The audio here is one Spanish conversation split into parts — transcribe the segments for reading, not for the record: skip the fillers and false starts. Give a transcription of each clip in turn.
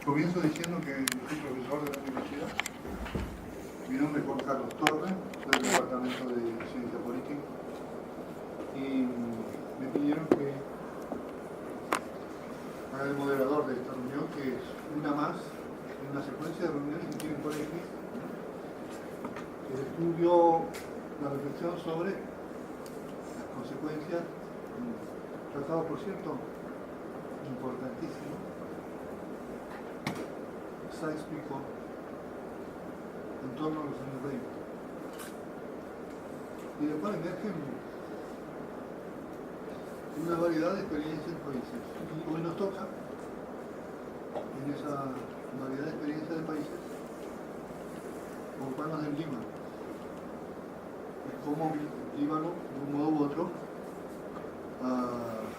Comienzo diciendo que soy profesor de la universidad. Mi nombre es Juan Carlos Torres, soy del Departamento de Ciencia Política y me pidieron que haga el moderador de esta reunión, que es una más en una secuencia de reuniones que tienen por aquí el estudio, la reflexión sobre las consecuencias, tratado por cierto importantísimo, Sykes-Picot, en torno a los años 20. Y del cual emergen una variedad de experiencias en países. Y hoy nos toca, en esa variedad de experiencias de países, ocuparnos del Líbano. Y cómo el Líbano, de un modo u otro,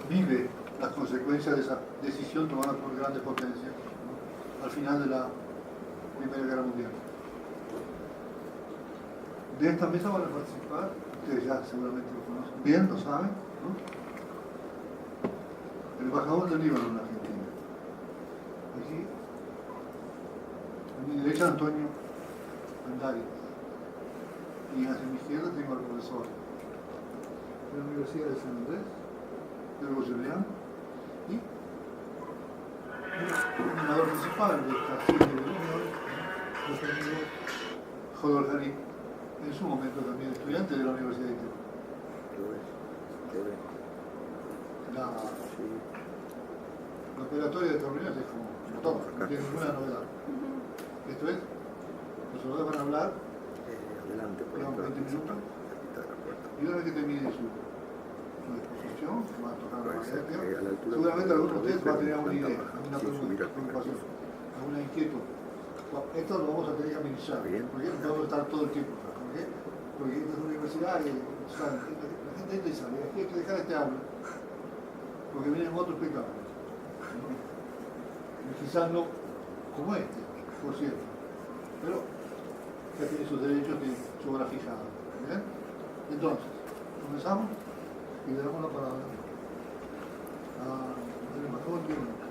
vive las consecuencias de esa decisión tomada por grandes potencias, ¿no?, al final de la Primera Guerra Mundial. De esta mesa van a participar, ustedes ya seguramente lo conocen bien, lo saben, ¿no?, el embajador del Líbano en Argentina. Aquí, a mi derecha, Antonio Andari. Y hacia mi izquierda tengo al profesor de la Universidad de San Andrés, Pedro Julián, y el animador principal de esta serie de reuniones, nuestro amigo Jodor Harí, en su momento también estudiante de la Universidad de Italia. La operatoria de estas reuniones es como todo, no tiene ninguna novedad. Esto es, los dos van a hablar, digamos, 20 minutos, y una vez que termine su exposición, que va a tocar la materia, seguramente alguno de ustedes va a tener alguna idea, alguna pregunta, preocupación, alguna inquietud. Esto lo vamos a tener que administrar, porque no vamos a estar todo el tiempo. ¿Por qué? Porque esta es una universidad y la gente entra y sale, hay que dejar este aula, porque vienen otros espectáculos. Y quizás no como este, por cierto, pero ya tiene sus derechos de su hora fijada. ¿Bien? Entonces, comenzamos y le damos la palabra al embajador Líbano.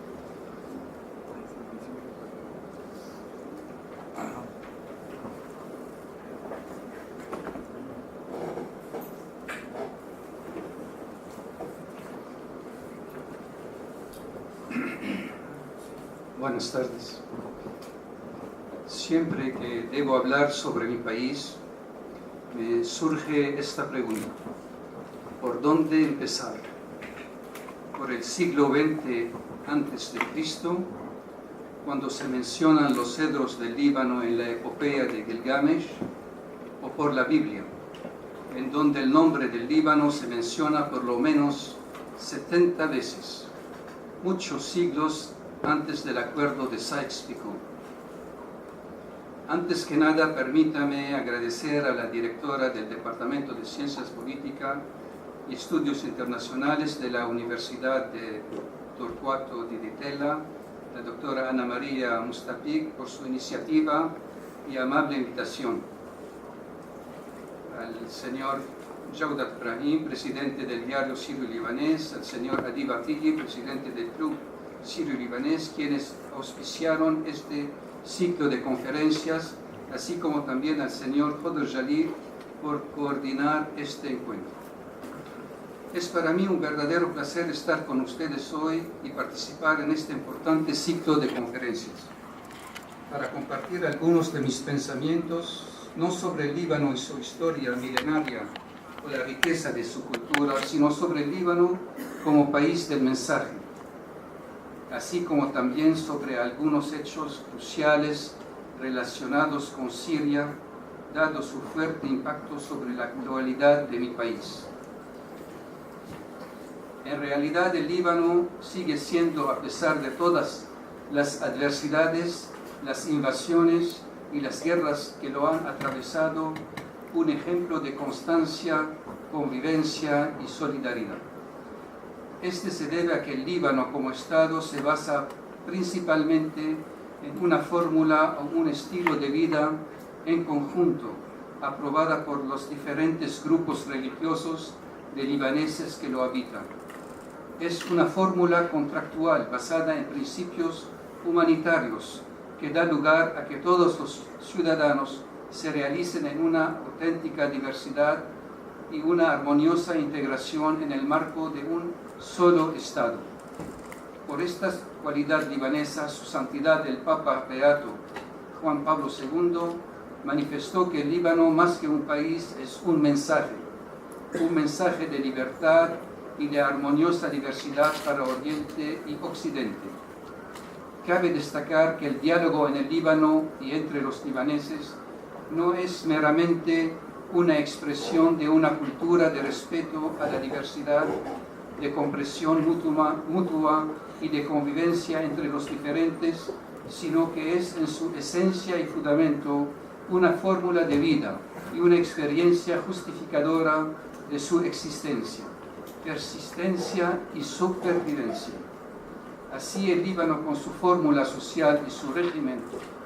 Buenas tardes. Siempre que debo hablar sobre mi país, me surge esta pregunta: ¿por dónde empezar? ¿Por el siglo XX antes de Cristo, cuando se mencionan los cedros del Líbano en la epopeya de Gilgamesh, o por la Biblia, en donde el nombre del Líbano se menciona por lo menos 70 veces, muchos siglos antes del acuerdo de Sykes-Picot? Antes que nada, permítame agradecer a la directora del Departamento de Ciencias Políticas y Estudios Internacionales de la Universidad de Torquato di Ditella, la doctora Ana María Mustapik, por su iniciativa y amable invitación. Al señor Jaudat Brahim, presidente del diario sirio-libanés, al señor Adi Batigi, presidente del Club Sirio-Libanés, quienes auspiciaron este ciclo de conferencias, así como también al señor Jodor Jalil por coordinar este encuentro. Es para mí un verdadero placer estar con ustedes hoy y participar en este importante ciclo de conferencias, para compartir algunos de mis pensamientos, no sobre el Líbano y su historia milenaria o la riqueza de su cultura, sino sobre el Líbano como país del mensaje, así como también sobre algunos hechos cruciales relacionados con Siria, dado su fuerte impacto sobre la actualidad de mi país. En realidad, el Líbano sigue siendo, a pesar de todas las adversidades, las invasiones y las guerras que lo han atravesado, un ejemplo de constancia, convivencia y solidaridad. Este se debe a que el Líbano como Estado se basa principalmente en una fórmula o un estilo de vida en conjunto, aprobada por los diferentes grupos religiosos de libaneses que lo habitan. Es una fórmula contractual basada en principios humanitarios que da lugar a que todos los ciudadanos se realicen en una auténtica diversidad y una armoniosa integración en el marco de un solo Estado. Por esta cualidad libanesa, su santidad el Papa Beato Juan Pablo II manifestó que el Líbano, más que un país, es un mensaje de libertad y de armoniosa diversidad para Oriente y Occidente. Cabe destacar que el diálogo en el Líbano y entre los libaneses no es meramente una expresión de una cultura de respeto a la diversidad, de comprensión mutua y de convivencia entre los diferentes, sino que es en su esencia y fundamento una fórmula de vida y una experiencia justificadora de su existencia, persistencia y supervivencia. Así el Líbano, con su fórmula social y su régimen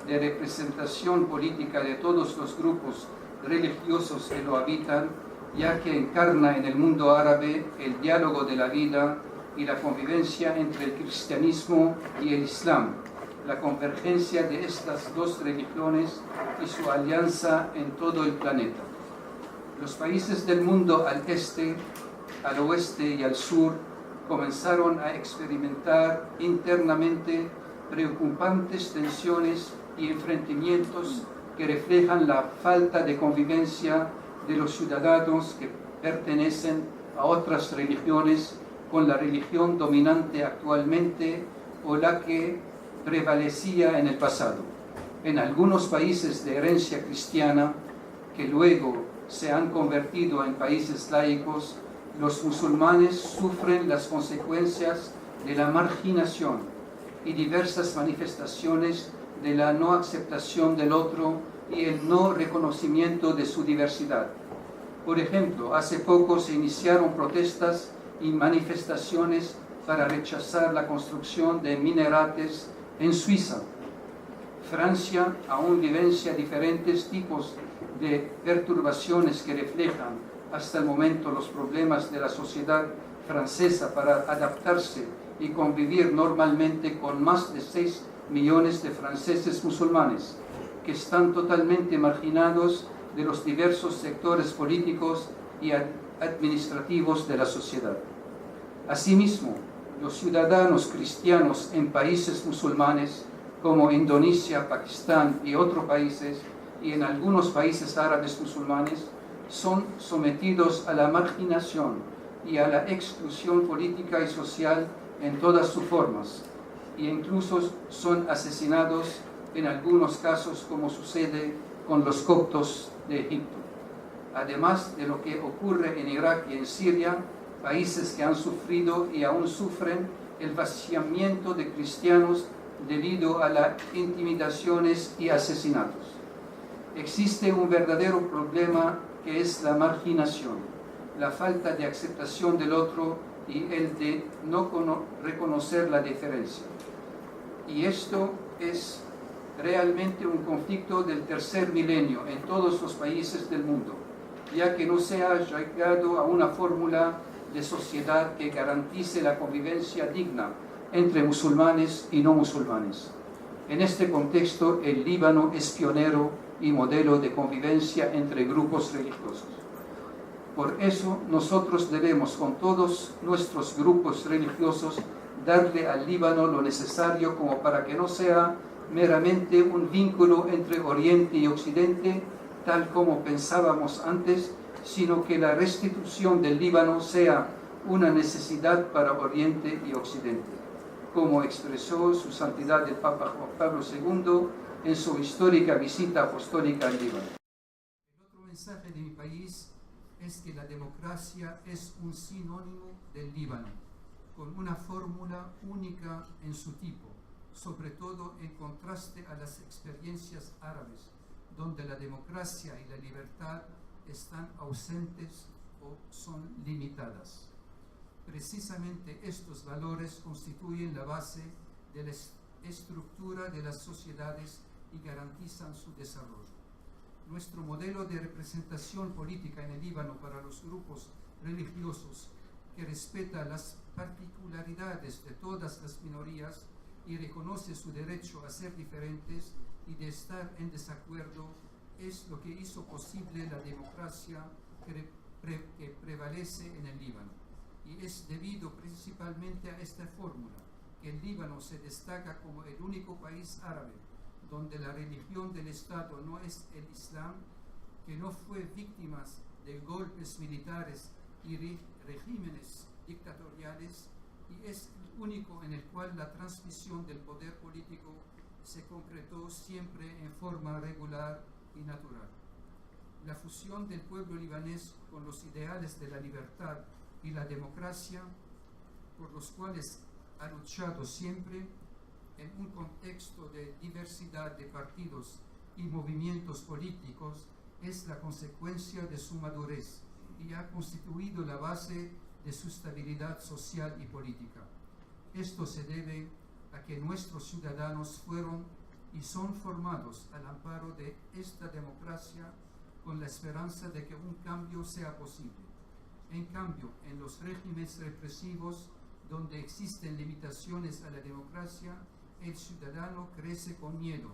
de representación política de todos los grupos religiosos que lo habitan, ya que encarna en el mundo árabe el diálogo de la vida y la convivencia entre el cristianismo y el islam, la convergencia de estas dos religiones y su alianza en todo el planeta. Los países del mundo al este, al oeste y al sur comenzaron a experimentar internamente preocupantes tensiones y enfrentamientos que reflejan la falta de convivencia de los ciudadanos que pertenecen a otras religiones con la religión dominante actualmente o la que prevalecía en el pasado. En algunos países de herencia cristiana, que luego se han convertido en países laicos, los musulmanes sufren las consecuencias de la marginación y diversas manifestaciones de la no aceptación del otro y el no reconocimiento de su diversidad. Por ejemplo, hace poco se iniciaron protestas y manifestaciones para rechazar la construcción de minarates en Suiza. Francia aún vivencia diferentes tipos de perturbaciones que reflejan hasta el momento los problemas de la sociedad francesa para adaptarse y convivir normalmente con más de 6 millones de franceses musulmanes que están totalmente marginados de los diversos sectores políticos y administrativos de la sociedad. Asimismo, los ciudadanos cristianos en países musulmanes como Indonesia, Pakistán y otros países, y en algunos países árabes musulmanes, son sometidos a la marginación y a la exclusión política y social en todas sus formas, e incluso son asesinados en algunos casos, como sucede con los coptos de Egipto. Además de lo que ocurre en Irak y en Siria, países que han sufrido y aún sufren el vaciamiento de cristianos debido a las intimidaciones y asesinatos. Existe un verdadero problema que es la marginación, la falta de aceptación del otro y el de no reconocer la diferencia. Y esto es realmente un conflicto del tercer milenio en todos los países del mundo, ya que no se ha llegado a una fórmula de sociedad que garantice la convivencia digna entre musulmanes y no musulmanes. En este contexto, el Líbano es pionero y modelo de convivencia entre grupos religiosos. Por eso, nosotros debemos, con todos nuestros grupos religiosos, darle al Líbano lo necesario como para que no sea meramente un vínculo entre Oriente y Occidente, tal como pensábamos antes, sino que la restitución del Líbano sea una necesidad para Oriente y Occidente, como expresó su santidad el Papa Juan Pablo II en su histórica visita apostólica al Líbano. El otro mensaje de mi país es que la democracia es un sinónimo del Líbano, con una fórmula única en su tipo, sobre todo en contraste a las experiencias árabes, donde la democracia y la libertad están ausentes o son limitadas. Precisamente estos valores constituyen la base de la estructura de las sociedades y garantizan su desarrollo. Nuestro modelo de representación política en el Líbano para los grupos religiosos, que respeta las particularidades de todas las minorías, y reconoce su derecho a ser diferentes y de estar en desacuerdo es lo que hizo posible la democracia que prevalece en el Líbano. Y es debido principalmente a esta fórmula que el Líbano se destaca como el único país árabe donde la religión del Estado no es el Islam, que no fue víctima de golpes militares y regímenes dictatoriales, y es el único en el cual la transmisión del poder político se concretó siempre en forma regular y natural. La fusión del pueblo libanés con los ideales de la libertad y la democracia, por los cuales ha luchado siempre, en un contexto de diversidad de partidos y movimientos políticos, es la consecuencia de su madurez y ha constituido la base de su estabilidad social y política. Esto se debe a que nuestros ciudadanos fueron y son formados al amparo de esta democracia con la esperanza de que un cambio sea posible. En cambio, en los regímenes represivos, donde existen limitaciones a la democracia, el ciudadano crece con miedo,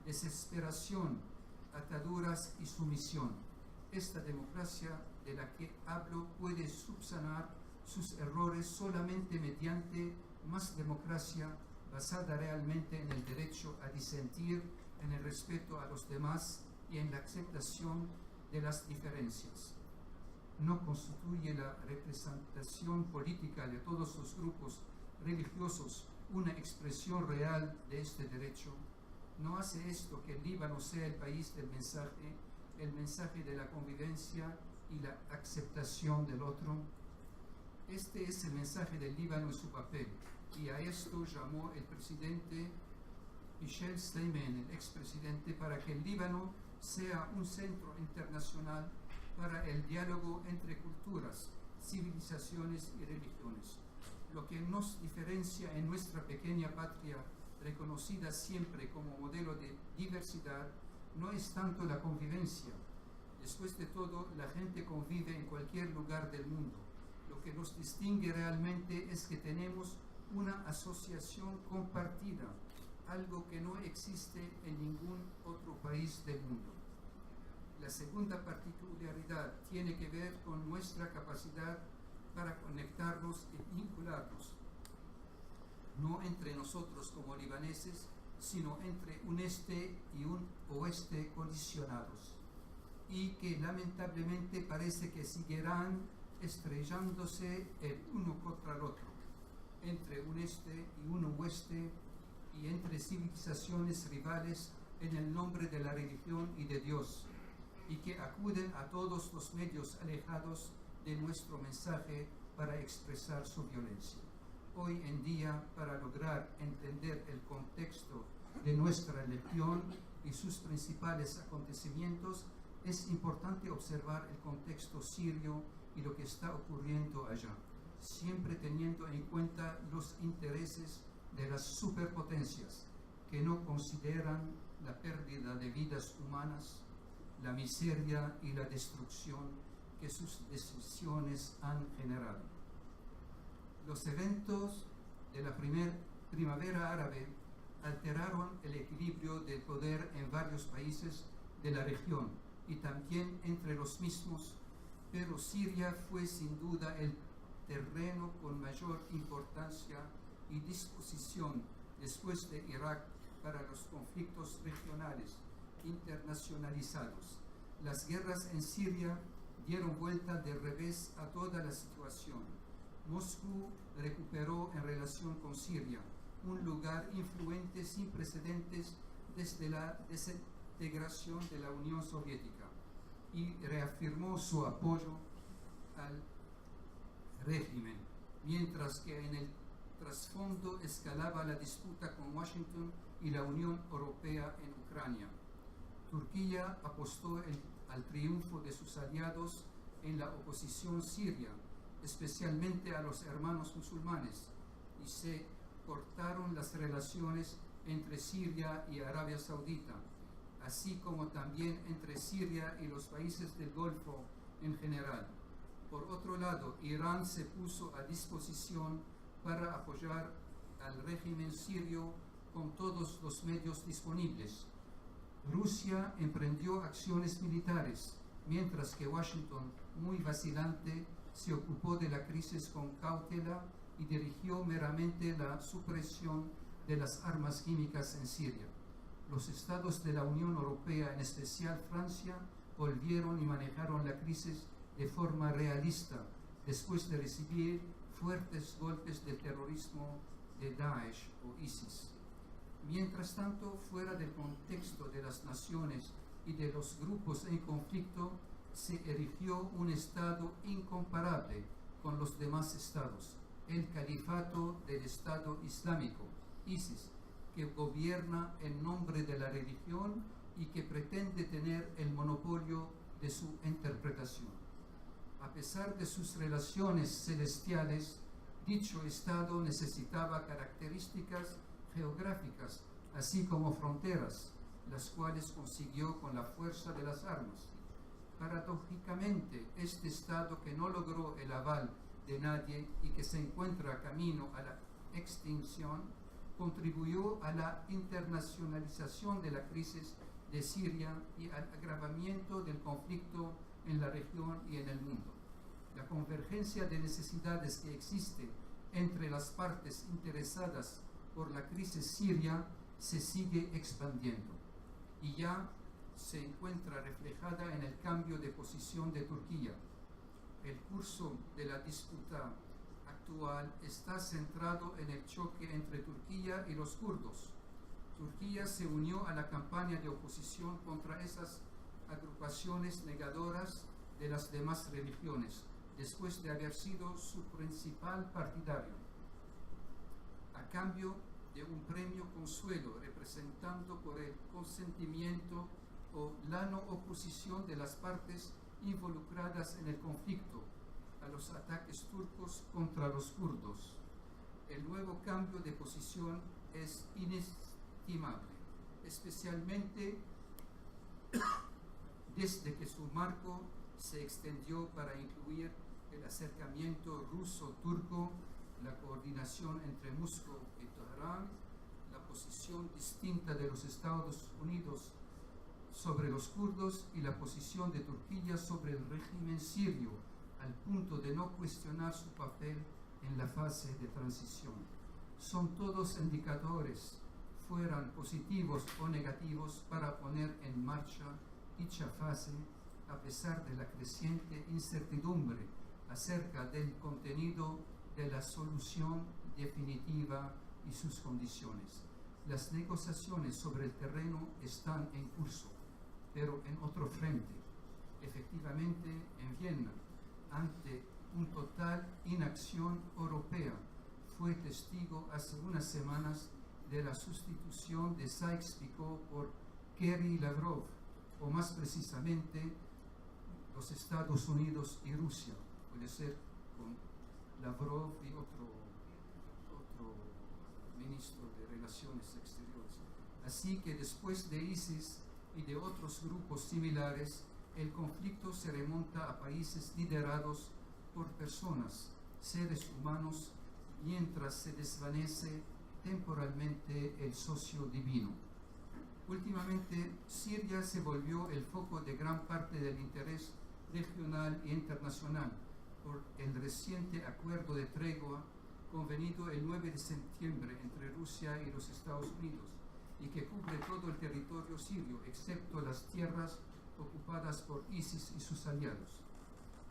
desesperación, ataduras y sumisión. Esta democracia de la que hablo puede subsanar sus errores solamente mediante más democracia basada realmente en el derecho a disentir, en el respeto a los demás y en la aceptación de las diferencias. No constituye la representación política de todos los grupos religiosos una expresión real de este derecho. ¿No hace esto que el Líbano sea el país del mensaje, el mensaje de la convivencia y la aceptación del otro? Este es el mensaje del Líbano en su papel, y a esto llamó el presidente Michel Sleiman, el expresidente, para que el Líbano sea un centro internacional para el diálogo entre culturas, civilizaciones y religiones. Lo que nos diferencia en nuestra pequeña patria, reconocida siempre como modelo de diversidad, no es tanto la convivencia. Después de todo, la gente convive en cualquier lugar del mundo. Lo que nos distingue realmente es que tenemos una asociación compartida, algo que no existe en ningún otro país del mundo. La segunda particularidad tiene que ver con nuestra capacidad para conectarnos y vincularnos, no entre nosotros como libaneses, sino entre un este y un oeste colisionados, y que lamentablemente parece que seguirán estrellándose el uno contra el otro, entre un este y un oeste, y entre civilizaciones rivales en el nombre de la religión y de Dios, y que acuden a todos los medios alejados de nuestro mensaje para expresar su violencia. Hoy en día, para lograr entender el contexto de nuestra religión y sus principales acontecimientos, es importante observar el contexto sirio y lo que está ocurriendo allá, siempre teniendo en cuenta los intereses de las superpotencias que no consideran la pérdida de vidas humanas, la miseria y la destrucción que sus decisiones han generado. Los eventos de la primavera árabe alteraron el equilibrio del poder en varios países de la región y también entre los mismos, pero Siria fue sin duda el terreno con mayor importancia y disposición después de Irak para los conflictos regionales internacionalizados. Las guerras en Siria dieron vuelta de revés a toda la situación. Moscú recuperó en relación con Siria un lugar influente sin precedentes desde la desintegración de la Unión Soviética y reafirmó su apoyo al régimen, mientras que en el trasfondo escalaba la disputa con Washington y la Unión Europea en Ucrania. Turquía apostó al triunfo de sus aliados en la oposición siria, especialmente a los hermanos musulmanes, y se cortaron las relaciones entre Siria y Arabia Saudita, así como también entre Siria y los países del Golfo en general. Por otro lado, Irán se puso a disposición para apoyar al régimen sirio con todos los medios disponibles. Rusia emprendió acciones militares, mientras que Washington, muy vacilante, se ocupó de la crisis con cautela y dirigió meramente la supresión de las armas químicas en Siria. Los estados de la Unión Europea, en especial Francia, volvieron y manejaron la crisis de forma realista, después de recibir fuertes golpes del terrorismo de Daesh o ISIS. Mientras tanto, fuera del contexto de las naciones y de los grupos en conflicto, se erigió un estado incomparable con los demás estados, el Califato del Estado Islámico, ISIS, que gobierna en nombre de la religión y que pretende tener el monopolio de su interpretación. A pesar de sus relaciones celestiales, dicho estado necesitaba características geográficas, así como fronteras, las cuales consiguió con la fuerza de las armas. Paradójicamente, este estado, que no logró el aval de nadie y que se encuentra camino a la extinción, contribuyó a la internacionalización de la crisis de Siria y al agravamiento del conflicto en la región y en el mundo. La convergencia de necesidades que existe entre las partes interesadas por la crisis siria se sigue expandiendo y ya se encuentra reflejada en el cambio de posición de Turquía. El curso de la disputa actual está centrado en el choque entre Turquía y los kurdos. Turquía se unió a la campaña de oposición contra esas agrupaciones negadoras de las demás religiones, después de haber sido su principal partidario, a cambio de un premio consuelo representando por el consentimiento o la no oposición de las partes involucradas en el conflicto a los ataques turcos contra los kurdos. El nuevo cambio de posición es inestimable, especialmente desde que su marco se extendió para incluir el acercamiento ruso-turco, la coordinación entre Moscú y Teherán, la posición distinta de los Estados Unidos sobre los kurdos y la posición de Turquía sobre el régimen sirio, al punto de no cuestionar su papel en la fase de transición. Son todos indicadores, fueran positivos o negativos, para poner en marcha dicha fase, a pesar de la creciente incertidumbre acerca del contenido de la solución definitiva y sus condiciones. Las negociaciones sobre el terreno están en curso, pero en otro frente. Efectivamente, en Viena, ante un total inacción europea, fue testigo hace unas semanas de la sustitución de Sykes-Picot por Kerry Lavrov, o más precisamente los Estados Unidos y Rusia, puede ser con Lavrov y otro ministro de Relaciones Exteriores. Así que después de ISIS y de otros grupos similares, el conflicto se remonta a países liderados por personas, seres humanos, mientras se desvanece temporalmente el socio divino. Últimamente, Siria se volvió el foco de gran parte del interés regional e internacional por el reciente acuerdo de tregua convenido el 9 de septiembre entre Rusia y los Estados Unidos, y que cubre todo el territorio sirio, excepto las tierras ocupadas por ISIS y sus aliados.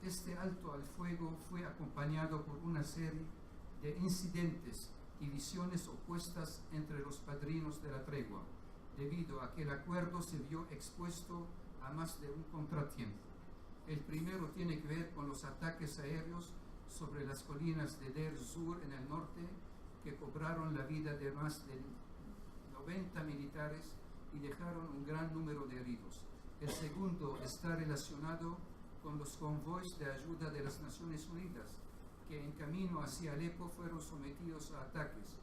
Este alto al fuego fue acompañado por una serie de incidentes y visiones opuestas entre los padrinos de la tregua, debido a que el acuerdo se vio expuesto a más de un contratiempo. El primero tiene que ver con los ataques aéreos sobre las colinas de Deir Zur en el norte, que cobraron la vida de más de 90 militares y dejaron un gran número de heridos. El segundo está relacionado con los convoys de ayuda de las Naciones Unidas, que en camino hacia Alepo fueron sometidos a ataques,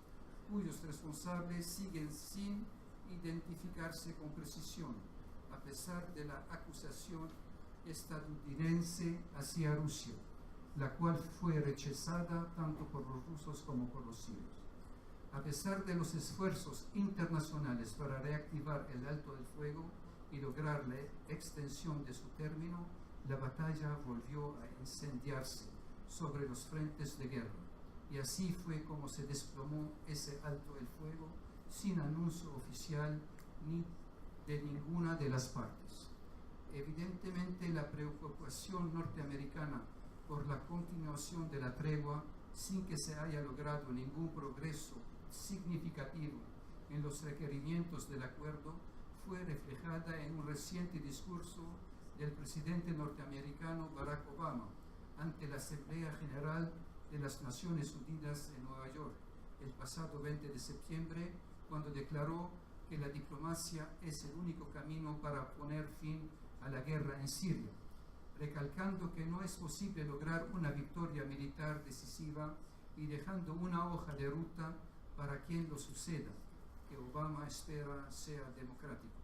cuyos responsables siguen sin identificarse con precisión, a pesar de la acusación estadounidense hacia Rusia, la cual fue rechazada tanto por los rusos como por los sirios. A pesar de los esfuerzos internacionales para reactivar el alto del fuego y lograr la extensión de su término, la batalla volvió a incendiarse sobre los frentes de guerra. Y así fue como se desplomó ese alto el fuego sin anuncio oficial ni de ninguna de las partes. Evidentemente, la preocupación norteamericana por la continuación de la tregua sin que se haya logrado ningún progreso significativo en los requerimientos del acuerdo fue reflejada en un reciente discurso del presidente norteamericano Barack Obama ante la Asamblea General de las Naciones Unidas en Nueva York el pasado 20 de septiembre, cuando declaró que la diplomacia es el único camino para poner fin a la guerra en Siria, recalcando que no es posible lograr una victoria militar decisiva y dejando una hoja de ruta para quien lo suceda, que Obama espera sea democrático,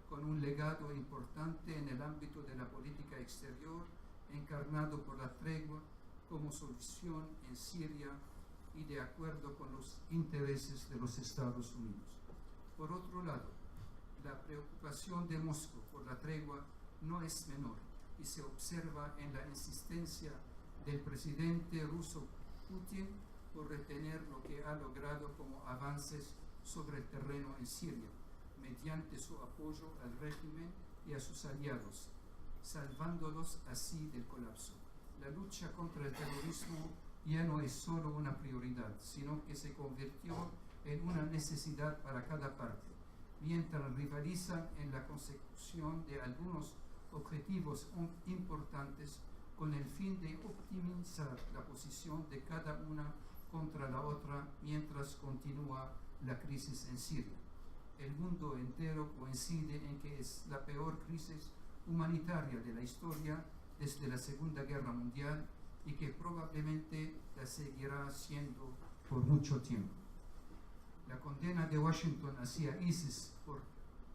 con un legado importante en el ámbito de la política exterior, encarnado por la tregua como solución en Siria y de acuerdo con los intereses de los Estados Unidos. Por otro lado, la preocupación de Moscú por la tregua no es menor y se observa en la insistencia del presidente ruso Putin por retener lo que ha logrado como avances sobre el terreno en Siria, mediante su apoyo al régimen y a sus aliados, salvándolos así del colapso. La lucha contra el terrorismo ya no es solo una prioridad, sino que se convirtió en una necesidad para cada parte, mientras rivalizan en la consecución de algunos objetivos importantes con el fin de optimizar la posición de cada una contra la otra mientras continúa la crisis en Siria. El mundo entero coincide en que es la peor crisis humanitaria de la historia desde la Segunda Guerra Mundial y que probablemente la seguirá siendo por mucho tiempo. La condena de Washington hacia ISIS por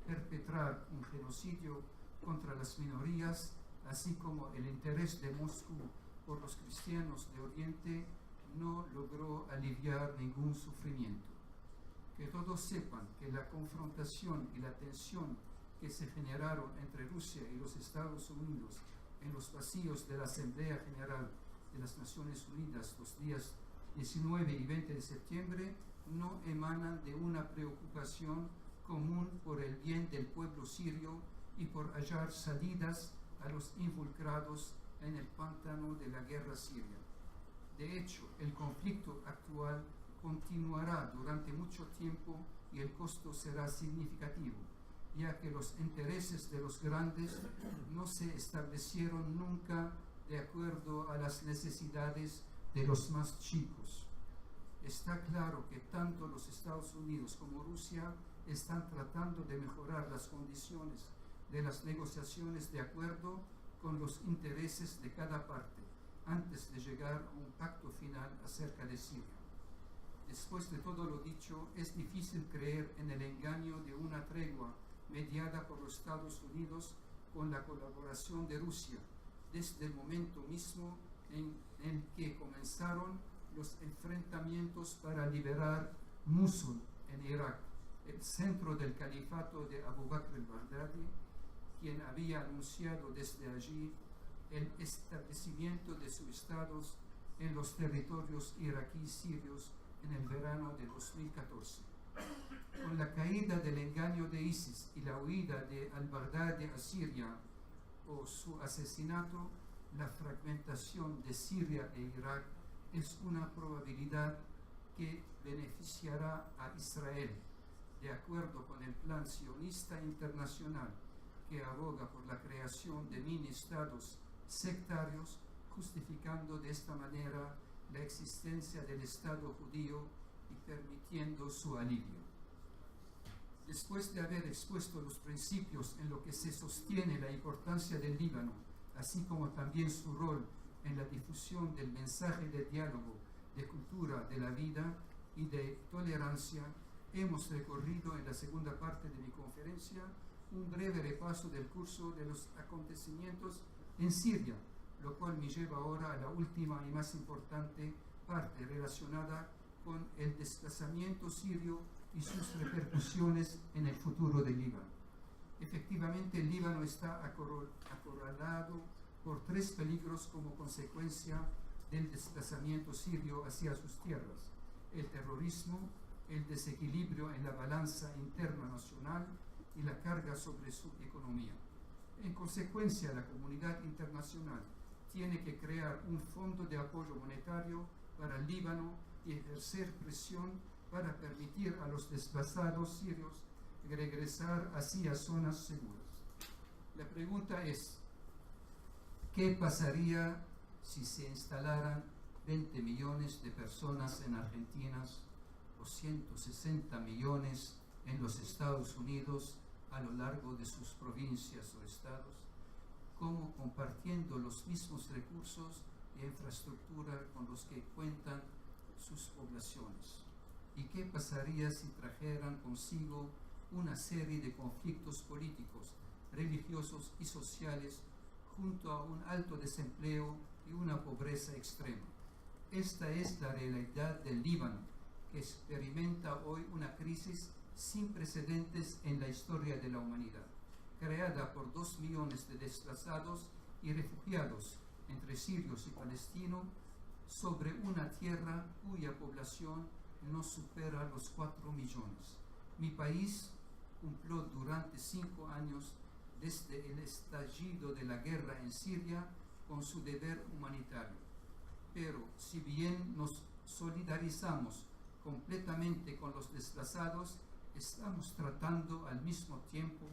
perpetrar un genocidio contra las minorías, así como el interés de Moscú por los cristianos de Oriente, no logró aliviar ningún sufrimiento. Que todos sepan que la confrontación y la tensión que se generaron entre Rusia y los Estados Unidos en los pasillos de la Asamblea General de las Naciones Unidas los días 19 y 20 de septiembre no emanan de una preocupación común por el bien del pueblo sirio y por hallar salidas a los involucrados en el pantano de la guerra siria. De hecho, el conflicto actual continuará durante mucho tiempo y el costo será significativo, ya que los intereses de los grandes no se establecieron nunca de acuerdo a las necesidades de los más chicos. Está claro que tanto los Estados Unidos como Rusia están tratando de mejorar las condiciones de las negociaciones de acuerdo con los intereses de cada parte, antes de llegar a un pacto final acerca de Siria. Después de todo lo dicho, es difícil creer en el engaño de una tregua mediada por los Estados Unidos con la colaboración de Rusia, desde el momento mismo en el que comenzaron los enfrentamientos para liberar Mosul en Irak, el centro del califato de Abu Bakr al-Baghdadi, quien había anunciado desde allí el establecimiento de sus estados en los territorios iraquíes sirios en el verano de 2014. Con la caída del engaño de ISIS y la huida de al-Baghdadi a Siria o su asesinato, la fragmentación de Siria e Irak es una probabilidad que beneficiará a Israel, de acuerdo con el plan sionista internacional que aboga por la creación de mini-estados sectarios, justificando de esta manera la existencia del Estado judío y permitiendo su alivio. Después de haber expuesto los principios en lo que se sostiene la importancia del Líbano, así como también su rol en la difusión del mensaje de diálogo, de cultura, de la vida y de tolerancia, hemos recorrido en la segunda parte de mi conferencia un breve repaso del curso de los acontecimientos en Siria, lo cual me lleva ahora a la última y más importante parte relacionada con el desplazamiento sirio y sus repercusiones en el futuro del Líbano. Efectivamente, el Líbano está acorralado por tres peligros como consecuencia del desplazamiento sirio hacia sus tierras: el terrorismo, el desequilibrio en la balanza interna nacional y la carga sobre su economía. En consecuencia, la comunidad internacional tiene que crear un fondo de apoyo monetario para el Líbano y ejercer presión para permitir a los desplazados sirios regresar hacia zonas seguras. La pregunta es, ¿qué pasaría si se instalaran 20 millones de personas en Argentina o 160 millones en los Estados Unidos a lo largo de sus provincias o estados, como compartiendo los mismos recursos e infraestructura con los que cuentan sus poblaciones? ¿Y qué pasaría si trajeran consigo una serie de conflictos políticos, religiosos y sociales, junto a un alto desempleo y una pobreza extrema? Esta es la realidad del Líbano, que experimenta hoy una crisis sin precedentes en la historia de la humanidad, creada por 2 millones de desplazados y refugiados entre sirios y palestinos sobre una tierra cuya población no supera los 4 millones. Mi país cumplió durante 5 años desde el estallido de la guerra en Siria con su deber humanitario. Pero si bien nos solidarizamos completamente con los desplazados, estamos tratando al mismo tiempo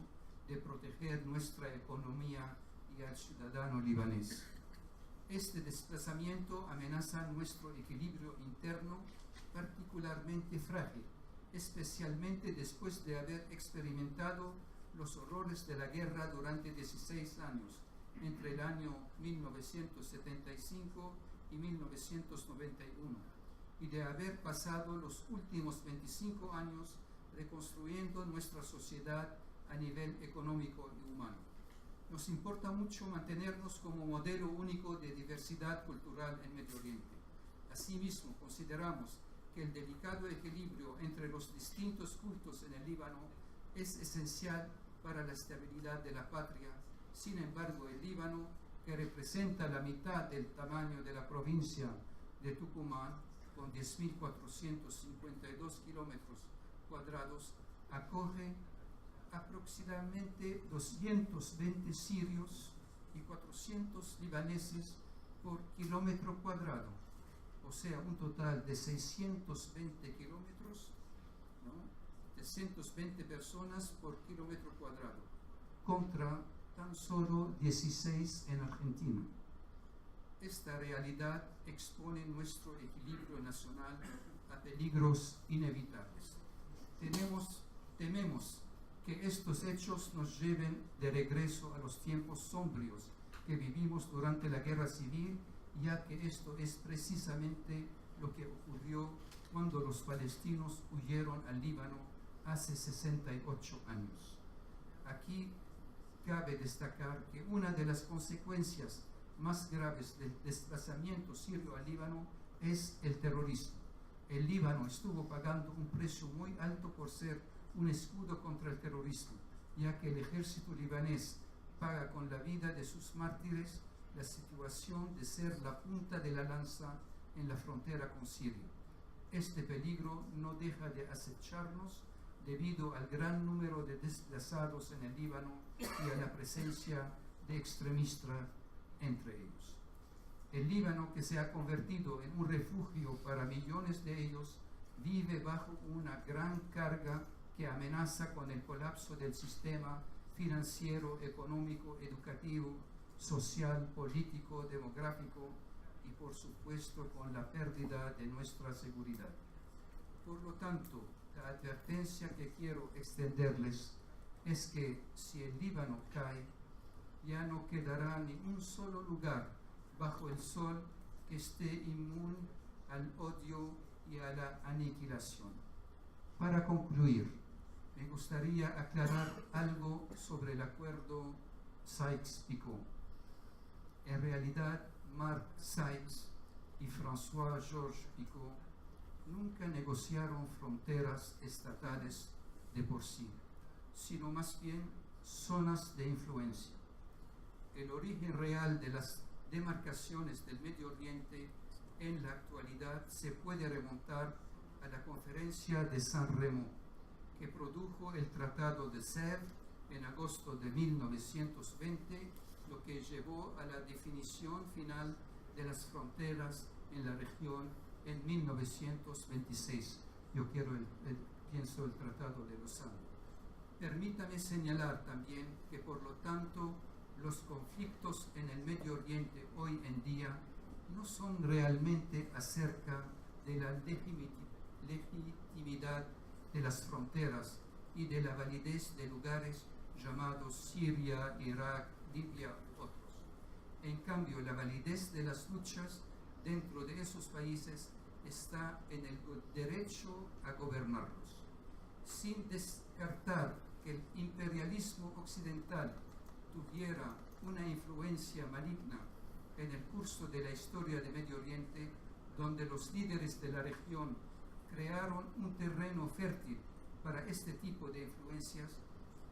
de proteger nuestra economía y al ciudadano libanés. Este desplazamiento amenaza nuestro equilibrio interno, particularmente frágil, especialmente después de haber experimentado los horrores de la guerra durante 16 años, entre el año 1975 y 1991, y de haber pasado los últimos 25 años reconstruyendo nuestra sociedad a nivel económico y humano. Nos importa mucho mantenernos como modelo único de diversidad cultural en Medio Oriente. Asimismo, consideramos que el delicado equilibrio entre los distintos cultos en el Líbano es esencial para la estabilidad de la patria. Sin embargo, el Líbano, que representa la mitad del tamaño de la provincia de Tucumán, con 10.452 kilómetros cuadrados, acoge aproximadamente 220 sirios y 400 libaneses por kilómetro cuadrado, o sea, un total de 620 kilómetros, ¿no? 320 personas por kilómetro cuadrado, contra tan solo 16 en Argentina. Esta realidad expone nuestro equilibrio nacional a peligros inevitables. Tememos que estos hechos nos lleven de regreso a los tiempos sombríos que vivimos durante la Guerra Civil, ya que esto es precisamente lo que ocurrió cuando los palestinos huyeron al Líbano hace 68 años. Aquí cabe destacar que una de las consecuencias más graves del desplazamiento sirio al Líbano es el terrorismo. El Líbano estuvo pagando un precio muy alto por ser un escudo contra el terrorismo, ya que el ejército libanés paga con la vida de sus mártires la situación de ser la punta de la lanza en la frontera con Siria. Este peligro no deja de acecharnos debido al gran número de desplazados en el Líbano y a la presencia de extremistas entre ellos. El Líbano, que se ha convertido en un refugio para millones de ellos, vive bajo una gran carga que amenaza con el colapso del sistema financiero, económico, educativo, social, político, demográfico y, por supuesto, con la pérdida de nuestra seguridad. Por lo tanto, la advertencia que quiero extenderles es que si el Líbano cae, ya no quedará ni un solo lugar bajo el sol que esté inmune al odio y a la aniquilación. Para concluir, me gustaría aclarar algo sobre el acuerdo Sykes-Picot. En realidad, Mark Sykes y François-Georges Picot nunca negociaron fronteras estatales de por sí, sino más bien zonas de influencia. El origen real de las demarcaciones del Medio Oriente en la actualidad se puede remontar a la Conferencia de San Remo, que produjo el Tratado de Sèvres en agosto de 1920, lo que llevó a la definición final de las fronteras en la región en 1926. Yo pienso el Tratado de Lausana. Permítame señalar también que, por lo tanto, los conflictos en el Medio Oriente hoy en día no son realmente acerca de la legitimidad de las fronteras y de la validez de lugares llamados Siria, Irak, Libia u otros. En cambio, la validez de las luchas dentro de esos países está en el derecho a gobernarlos, sin descartar que el imperialismo occidental tuviera una influencia maligna en el curso de la historia de Medio Oriente, donde los líderes de la región crearon un terreno fértil para este tipo de influencias.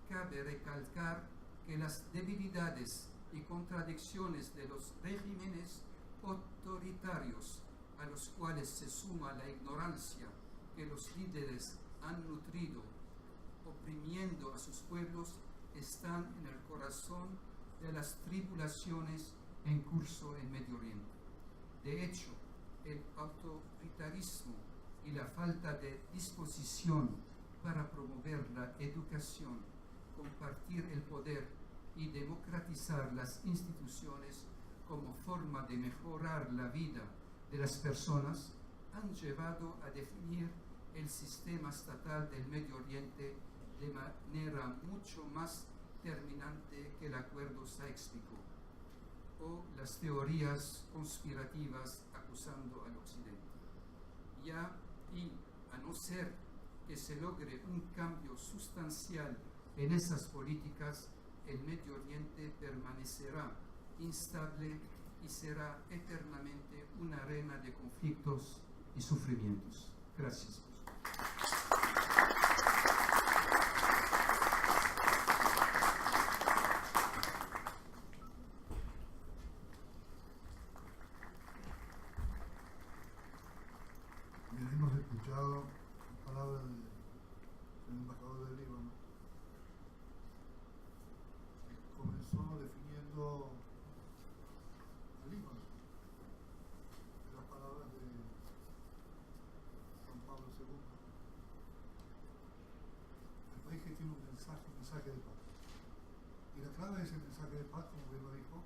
Cabe recalcar que las debilidades y contradicciones de los regímenes autoritarios, a los cuales se suma la ignorancia que los líderes han nutrido, oprimiendo a sus pueblos, están en el corazón de las tribulaciones en curso en Medio Oriente. De hecho, el autoritarismo y la falta de disposición para promover la educación, compartir el poder y democratizar las instituciones como forma de mejorar la vida de las personas han llevado a definir el sistema estatal del Medio Oriente de manera mucho más terminante que el acuerdo Sykes-Picot o las teorías conspirativas acusando al Occidente. Y a no ser que se logre un cambio sustancial en esas políticas, el Medio Oriente permanecerá instable y será eternamente una arena de conflictos y sufrimientos. Gracias. Bien, hemos escuchado palabras del embajador del Líbano, que comenzó definiendo al Líbano, de las palabras de Juan Pablo II, el país que tiene un mensaje de paz. Y la clave de ese mensaje de paz, como bien lo dijo,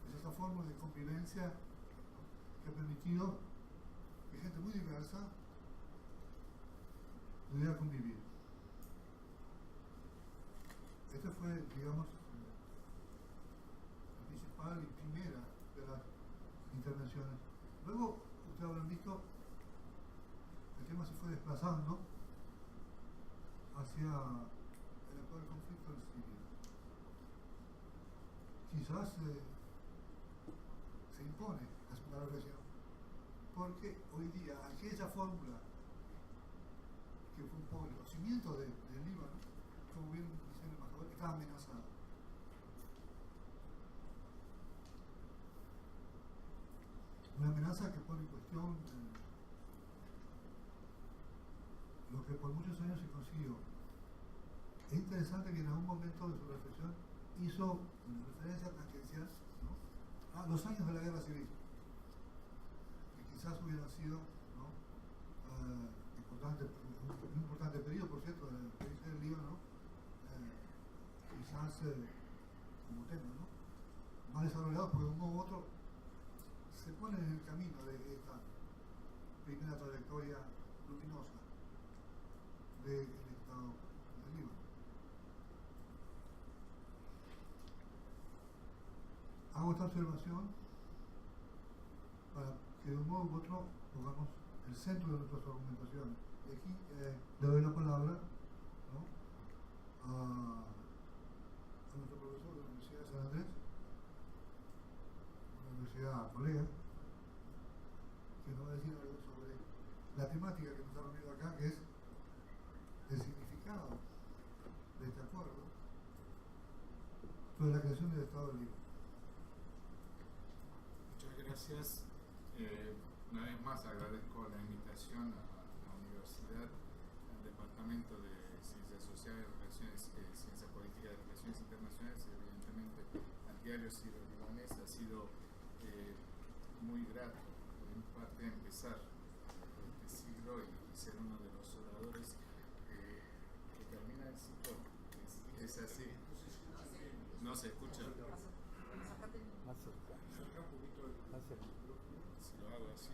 es esa forma de convivencia que ha permitido que gente muy diversa pudiera convivir. Esta fue, digamos, la principal y primera de las intervenciones. Luego, ustedes habrán visto, el tema se fue desplazando hacia el actual conflicto en Siria. Quizás se impone la segunda reflexión, porque hoy día aquella fórmula que fue un poco el conocimiento del Líbano, como bien dice el embajador, está amenazada. Una amenaza que pone en cuestión lo que por muchos años se consiguió. Es interesante que en algún momento de su reflexión hizo una referencia tangencial, ¿no?, a los años de la guerra civil, que quizás hubieran sido, ¿no?, un importante periodo, por cierto, del país del Líbano, quizás como tema, ¿no?, más desarrollado, porque de un modo u otro se pone en el camino de esta primera trayectoria luminosa del Estado del Líbano. Hago esta observación para que de un modo u otro pongamos el centro de nuestras argumentaciones. Y aquí le doy la palabra, ¿no?, a nuestro profesor de la Universidad de San Andrés, una universidad colega, que nos va a decir algo sobre la temática que nos ha reunido acá, que es el significado de este acuerdo sobre la creación del Estado Libre. Muchas gracias. Una vez más agradezco la invitación a la universidad, al Departamento de Ciencias Sociales, Ciencia Política y Relaciones Internacionales y evidentemente al diario Siro-Libanés. Ha sido muy grato en parte empezar este siglo y ser uno de los oradores que termina el ciclo. Es así. No se escucha. Si lo hago así.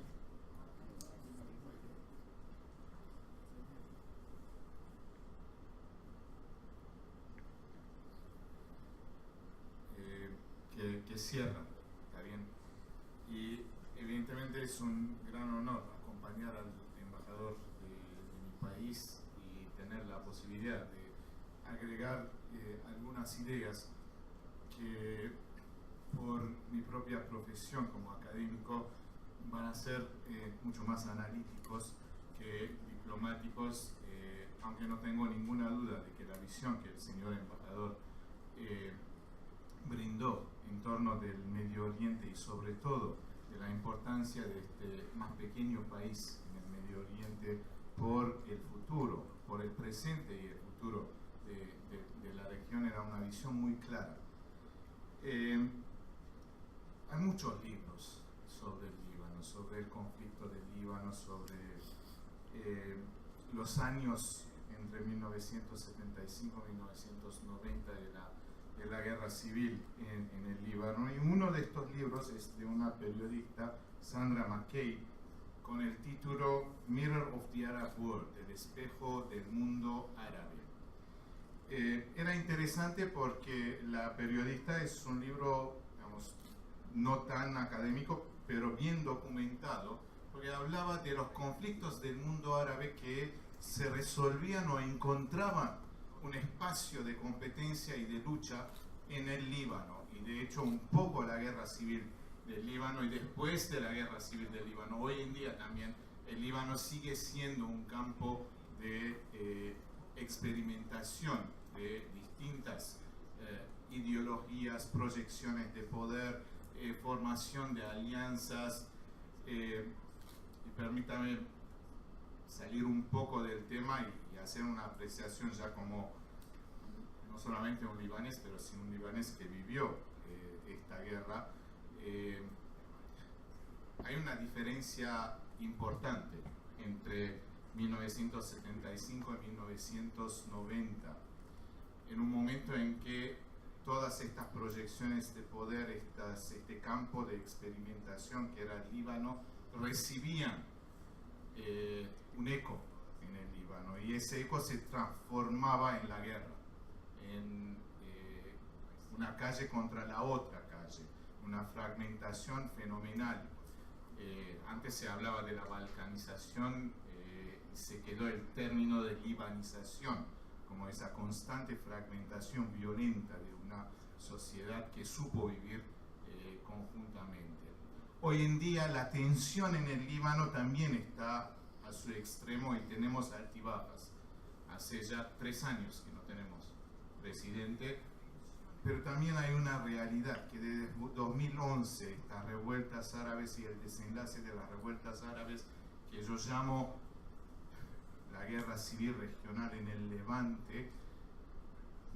Que cierran, está bien. Y evidentemente es un gran honor acompañar al embajador de mi país y tener la posibilidad de agregar algunas ideas que por mi propia profesión como académico van a ser mucho más analíticos que diplomáticos, aunque no tengo ninguna duda de que la visión que el señor embajador brindó en torno del Medio Oriente y sobre todo de la importancia de este más pequeño país en el Medio Oriente por el futuro, por el presente y el futuro de la región, era una visión muy clara. Hay muchos libros sobre el Líbano, sobre el conflicto del Líbano, sobre los años entre 1975 y 1990 de la guerra civil en el Líbano. Y uno de estos libros es de una periodista, Sandra McKay, con el título Mirror of the Arab World, el espejo del mundo árabe. Era interesante porque la periodista es un libro, digamos, no tan académico, pero bien documentado, porque hablaba de los conflictos del mundo árabe que se resolvían o encontraban un espacio de competencia y de lucha en el Líbano, y de hecho un poco la guerra civil del Líbano y después de la guerra civil del Líbano. Hoy en día también el Líbano sigue siendo un campo de experimentación de distintas ideologías, proyecciones de poder, formación de alianzas. Y permítame salir un poco del tema y hacer una apreciación ya como no solamente un libanés, pero sí un libanés que vivió esta guerra. Hay una diferencia importante entre 1975 y 1990, en un momento en que todas estas proyecciones de poder, este campo de experimentación que era el Líbano, recibían un eco en el Líbano, y ese eco se transformaba en la guerra, en una calle contra la otra calle, una fragmentación fenomenal. Antes se hablaba de la balcanización, se quedó el término de libanización, como esa constante fragmentación violenta de una sociedad que supo vivir conjuntamente. Hoy en día la tensión en el Líbano también está a su extremo y tenemos altibajas. Hace ya 3 años que no tenemos presidente, pero también hay una realidad que desde 2011 estas revueltas árabes y el desenlace de las revueltas árabes, que yo llamo la guerra civil regional en el Levante,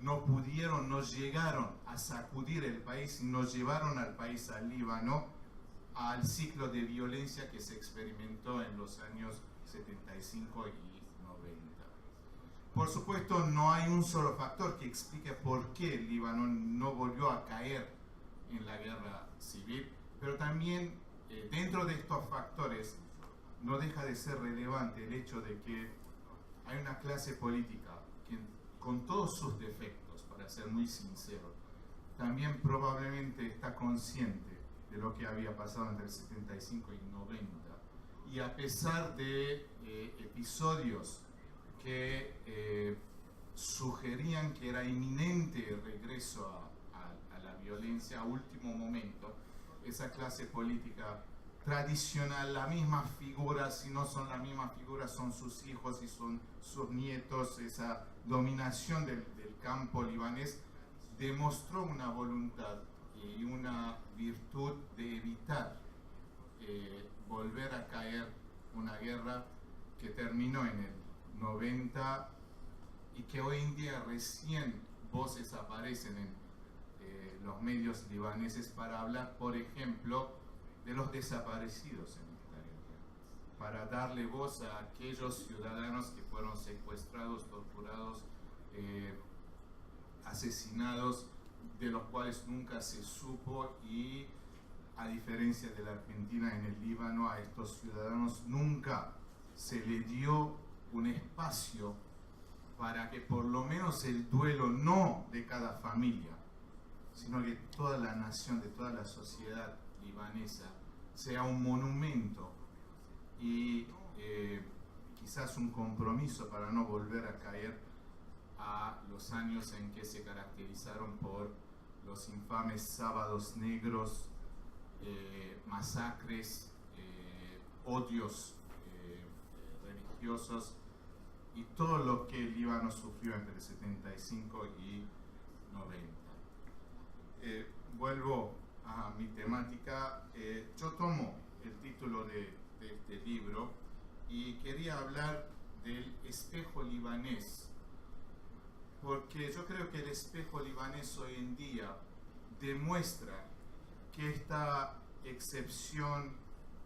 no llegaron a sacudir el país y nos llevaron al país, al Líbano, al ciclo de violencia que se experimentó en los años 75 y 90. Por supuesto, no hay un solo factor que explique por qué el Líbano no volvió a caer en la guerra civil, pero también dentro de estos factores no deja de ser relevante el hecho de que hay una clase política que, con todos sus defectos, para ser muy sincero, también probablemente está consciente de lo que había pasado entre el 75 y 90, y a pesar de episodios que sugerían que era inminente el regreso a la violencia a último momento, esa clase política tradicional, la misma figura, si no son la misma figura, son sus hijos y son sus nietos. Esa dominación del campo libanés demostró una voluntad y una virtud de evitar volver a caer una guerra que terminó en el 90 y que hoy en día recién voces aparecen en los medios libaneses para hablar, por ejemplo, de los desaparecidos en esta guerra, para darle voz a aquellos ciudadanos que fueron secuestrados, torturados, asesinados, de los cuales nunca se supo, y a diferencia de la Argentina, en el Líbano a estos ciudadanos nunca se le dio un espacio para que por lo menos el duelo, no de cada familia, sino que toda la nación, de toda la sociedad libanesa, sea un monumento y quizás un compromiso para no volver a caer a los años en que se caracterizaron por los infames sábados negros, masacres, odios religiosos y todo lo que el Líbano sufrió entre el 75 y 90. Vuelvo a mi temática. Yo tomo el título de este libro y quería hablar del espejo libanés, porque yo creo que el espejo libanés hoy en día demuestra que esta excepción,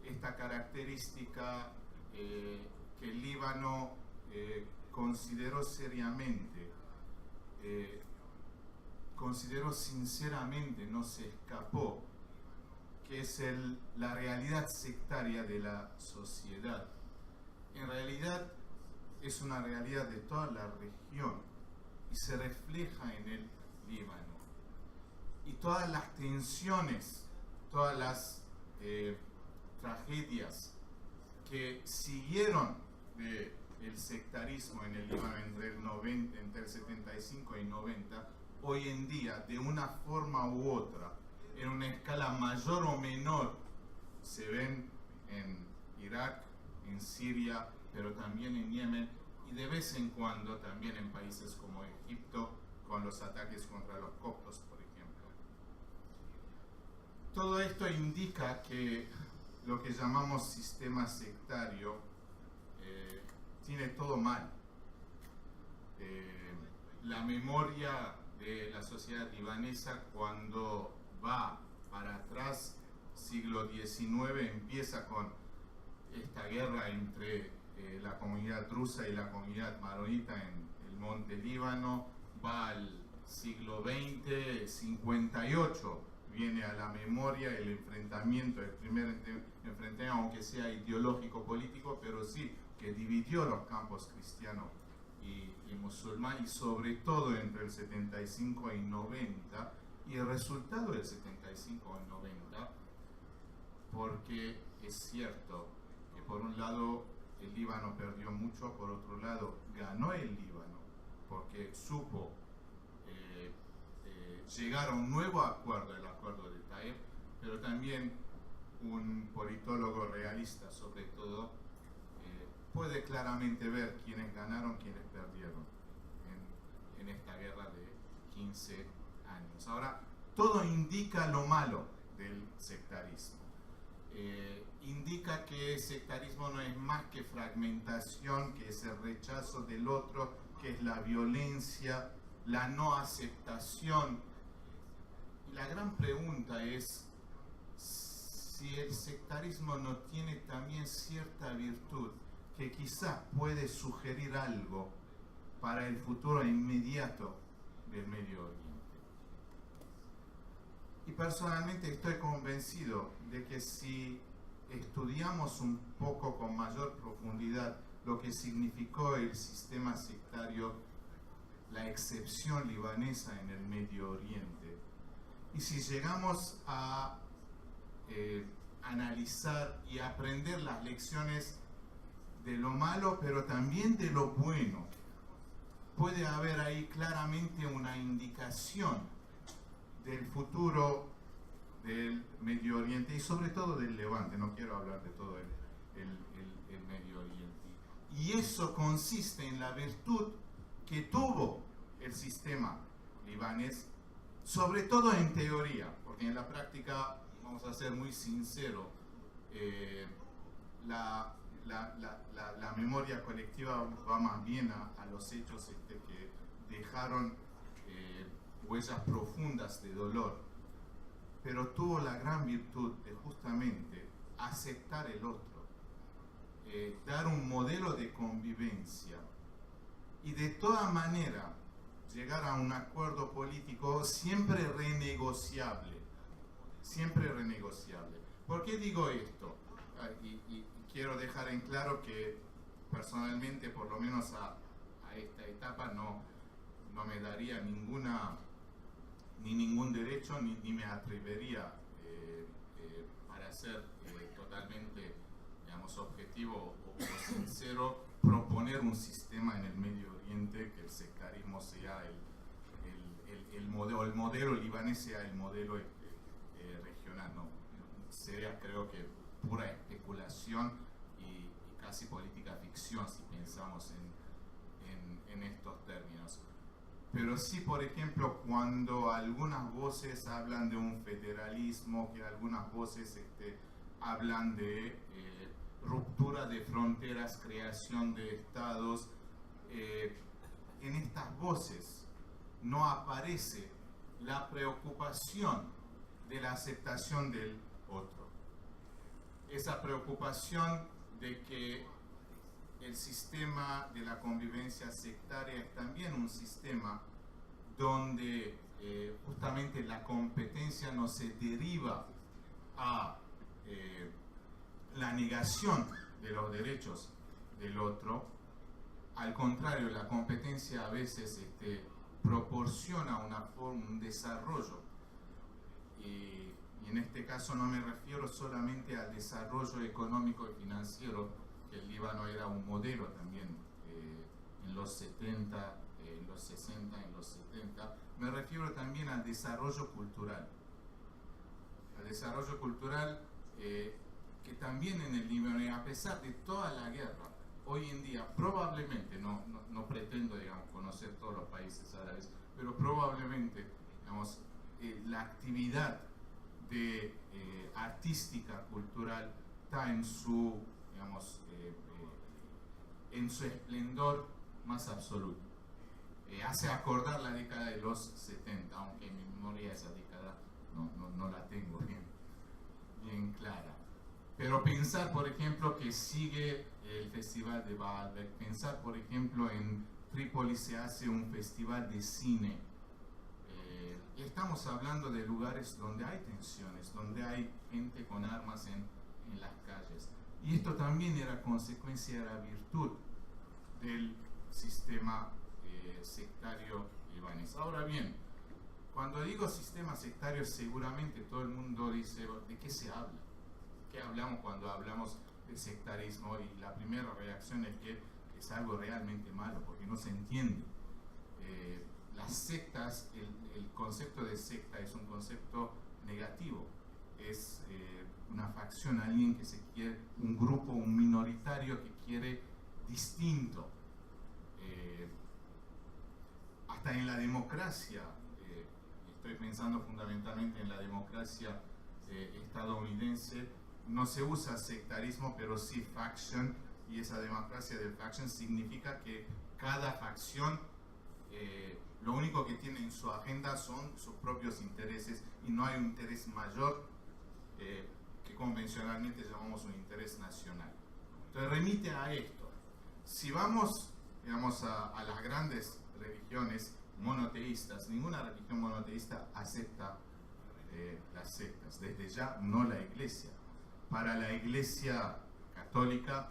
esta característica que el Líbano consideró seriamente, consideró sinceramente, no se escapó, que es la realidad sectaria de la sociedad. En realidad es una realidad de toda la región y se refleja en el Líbano. Y todas las tensiones, todas las tragedias que siguieron del sectarismo en el Líbano entre el 75 y 90, hoy en día, de una forma u otra, en una escala mayor o menor, se ven en Irak, en Siria, pero también en Yemen, y de vez en cuando también en países como Egipto, con los ataques contra los coptos, por ejemplo. Todo esto indica que lo que llamamos sistema sectario tiene todo mal. La memoria de la sociedad libanesa, cuando va para atrás, siglo XIX, empieza con esta guerra entre la comunidad drusa y la comunidad maronita en el monte Líbano, va al siglo XX, 58 viene a la memoria el enfrentamiento, el primer enfrentamiento, aunque sea ideológico político, pero sí que dividió los campos cristianos y musulmán, y sobre todo entre el 75 y 90, y el resultado del 75 y 90, porque es cierto que por un lado el Líbano perdió mucho, por otro lado ganó el Líbano, porque supo llegar a un nuevo acuerdo, el acuerdo de Taif, pero también un politólogo realista sobre todo puede claramente ver quiénes ganaron, quiénes perdieron en esta guerra de 15 años. Ahora, todo indica lo malo del sectarismo. Indica que el sectarismo no es más que fragmentación, que es el rechazo del otro, que es la violencia, la no aceptación. Y la gran pregunta es si el sectarismo no tiene también cierta virtud que quizás puede sugerir algo para el futuro inmediato del Medio Oriente. Y personalmente estoy convencido de que si estudiamos un poco con mayor profundidad lo que significó el sistema sectario, la excepción libanesa en el Medio Oriente, y si llegamos a analizar y aprender las lecciones de lo malo, pero también de lo bueno, puede haber ahí claramente una indicación del futuro del Medio Oriente y sobre todo del Levante. No quiero hablar de todo el Medio Oriente. Y eso consiste en la virtud que tuvo el sistema libanés, sobre todo en teoría, porque en la práctica, vamos a ser muy sinceros, la memoria colectiva va más bien a los hechos que dejaron huellas profundas de dolor, pero tuvo la gran virtud de justamente aceptar el otro, dar un modelo de convivencia y de toda manera llegar a un acuerdo político siempre renegociable, siempre renegociable. ¿Por qué digo esto? Y quiero dejar en claro que personalmente, por lo menos a esta etapa, no me daría ningún derecho ni me atrevería para ser totalmente, digamos, objetivo o sincero, proponer un sistema en el Medio Oriente que el sectarismo sea el modelo libanés sea el modelo regional. No, sería, creo que, pura especulación y casi política ficción si pensamos en estos términos. Pero sí, por ejemplo, cuando algunas voces hablan de un federalismo, que algunas voces hablan de ruptura de fronteras, creación de estados, en estas voces no aparece la preocupación de la aceptación del otro. Esa preocupación de que el sistema de la convivencia sectaria es también un sistema donde justamente la competencia no se deriva a la negación de los derechos del otro. Al contrario, la competencia a veces proporciona un desarrollo. Y en este caso no me refiero solamente al desarrollo económico y financiero, que el Líbano era un modelo también en los 70, en los 60, en los 70. Me refiero también al desarrollo cultural. Al desarrollo cultural que también en el Líbano, a pesar de toda la guerra, hoy en día probablemente, no pretendo, digamos, conocer todos los países árabes, pero probablemente, digamos, la actividad artística, cultural, está en su, digamos, en su esplendor más absoluto. Hace acordar la década de los 70, aunque en mi memoria esa década no la tengo bien clara. Pero pensar, por ejemplo, que sigue el Festival de Baalbek, pensar, por ejemplo, en Trípoli se hace un festival de cine. Y estamos hablando de lugares donde hay tensiones, donde hay gente con armas en las calles. Y esto también era consecuencia de la virtud del sistema sectario libanés. Ahora bien, cuando digo sistema sectario, seguramente todo el mundo dice, ¿de qué se habla? ¿Qué hablamos cuando hablamos de sectarismo? Y la primera reacción es que es algo realmente malo, porque no se entiende. Las sectas, el concepto de secta es un concepto negativo. Es una facción, alguien que se quiere, un grupo, un minoritario que quiere distinto. Hasta en la democracia, estoy pensando fundamentalmente en la democracia estadounidense, no se usa sectarismo, pero sí faction, y esa democracia de faction significa que cada facción lo único que tiene en su agenda son sus propios intereses y no hay un interés mayor que convencionalmente llamamos un interés nacional. Entonces remite a esto. Si vamos, digamos, a las grandes religiones monoteístas, ninguna religión monoteísta acepta las sectas, desde ya no la Iglesia. Para la Iglesia católica,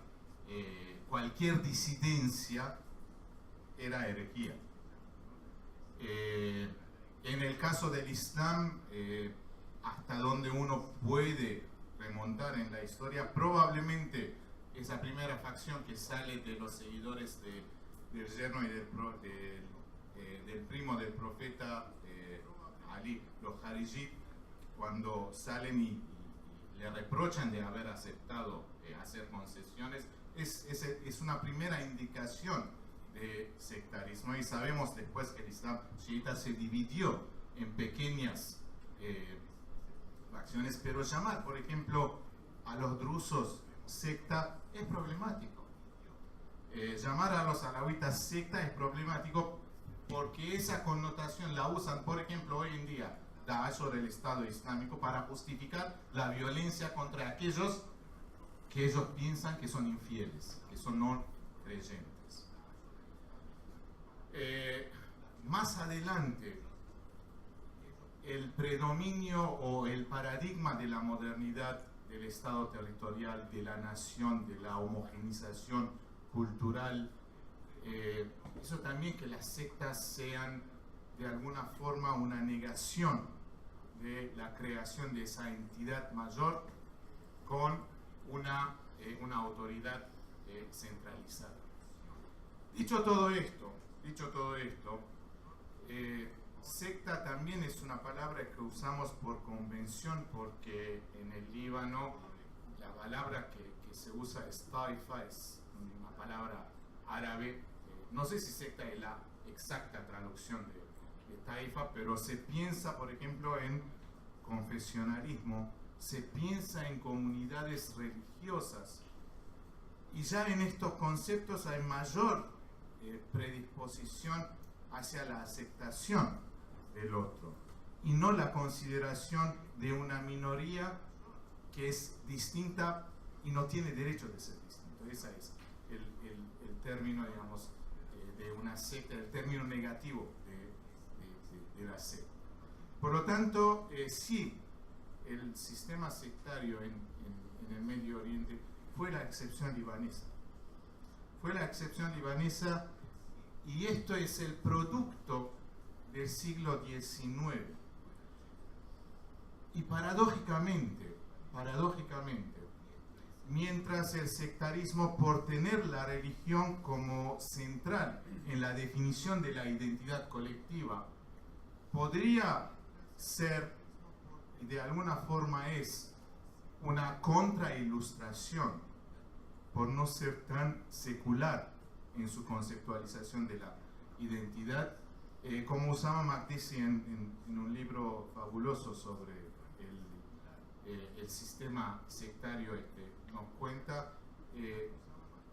cualquier disidencia era herejía. En el caso del Islam, hasta donde uno puede remontar en la historia, probablemente esa primera facción que sale de los seguidores del yerno y del primo del profeta Ali, los Harijit, cuando salen y le reprochan de haber aceptado hacer concesiones, es una primera indicación de sectarismo. Y sabemos después que el Islam chiita se dividió en pequeñas facciones, pero llamar, por ejemplo, a los drusos secta es problemático. Llamar a los alawitas secta es problemático porque esa connotación la usan, por ejemplo, hoy en día Daesh o del Estado Islámico para justificar la violencia contra aquellos que ellos piensan que son infieles, que son no creyentes. Más adelante, el predominio o el paradigma de la modernidad del Estado territorial, de la nación, de la homogenización cultural, hizo también que las sectas sean de alguna forma una negación de la creación de esa entidad mayor con una autoridad centralizada. Dicho todo esto, secta también es una palabra que usamos por convención, porque en el Líbano la palabra que se usa es taifa, es una palabra árabe. No sé si secta es la exacta traducción de taifa, pero se piensa, por ejemplo, en confesionalismo, se piensa en comunidades religiosas, y ya en estos conceptos hay mayor predisposición hacia la aceptación del otro y no la consideración de una minoría que es distinta y no tiene derecho de ser distinto. Ese es el término, digamos, de una secta, el término negativo de la secta. Por lo tanto, sí, el sistema sectario en el Medio Oriente fue la excepción libanesa. Fue la excepción libanesa, y esto es el producto del siglo XIX. Y paradójicamente, mientras el sectarismo, por tener la religión como central en la definición de la identidad colectiva, podría ser, y de alguna forma es, una contrailustración por no ser tan secular en su conceptualización de la identidad, como Osama Makdisi en un libro fabuloso sobre el sistema sectario nos cuenta,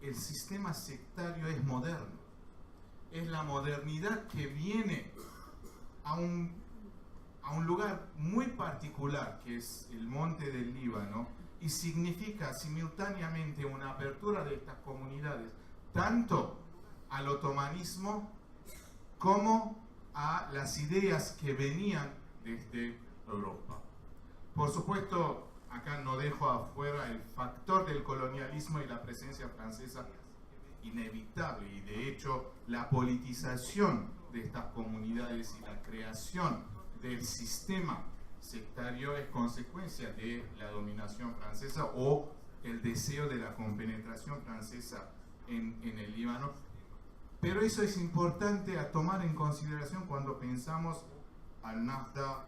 el sistema sectario es moderno, es la modernidad que viene a un lugar muy particular, que es el monte del Líbano, y significa simultáneamente una apertura de estas comunidades tanto al otomanismo como a las ideas que venían desde Europa. Por supuesto, acá no dejo afuera el factor del colonialismo y la presencia francesa inevitable, y de hecho la politización de estas comunidades y la creación del sistema sectario es consecuencia de la dominación francesa o el deseo de la compenetración francesa en el Líbano. Pero eso es importante a tomar en consideración cuando pensamos al Nahda,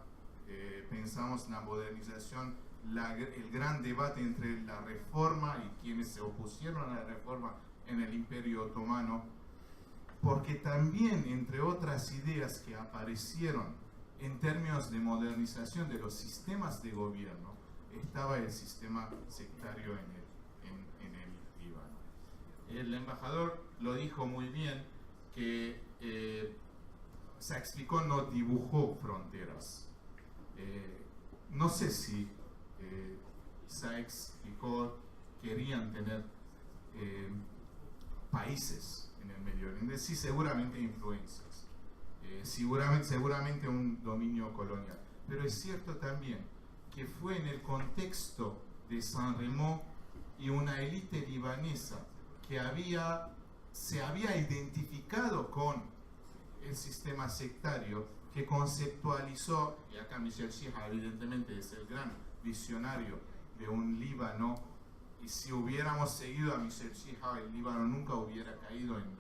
pensamos en la modernización, el gran debate entre la reforma y quienes se opusieron a la reforma en el Imperio Otomano, porque también, entre otras ideas que aparecieron en términos de modernización de los sistemas de gobierno, estaba el sistema sectario en el Líbano. El embajador lo dijo muy bien, que Sykes-Picot no dibujó fronteras. No sé si Sykes-Picot querían tener países en el Medio Oriente, sí, seguramente influencias, seguramente un dominio colonial, pero es cierto también que fue en el contexto de San Remo y una élite libanesa que se había identificado con el sistema sectario, que conceptualizó, y acá Michel Chihab evidentemente es el gran visionario de un Líbano, y si hubiéramos seguido a Michel Chihab, el Líbano nunca hubiera caído en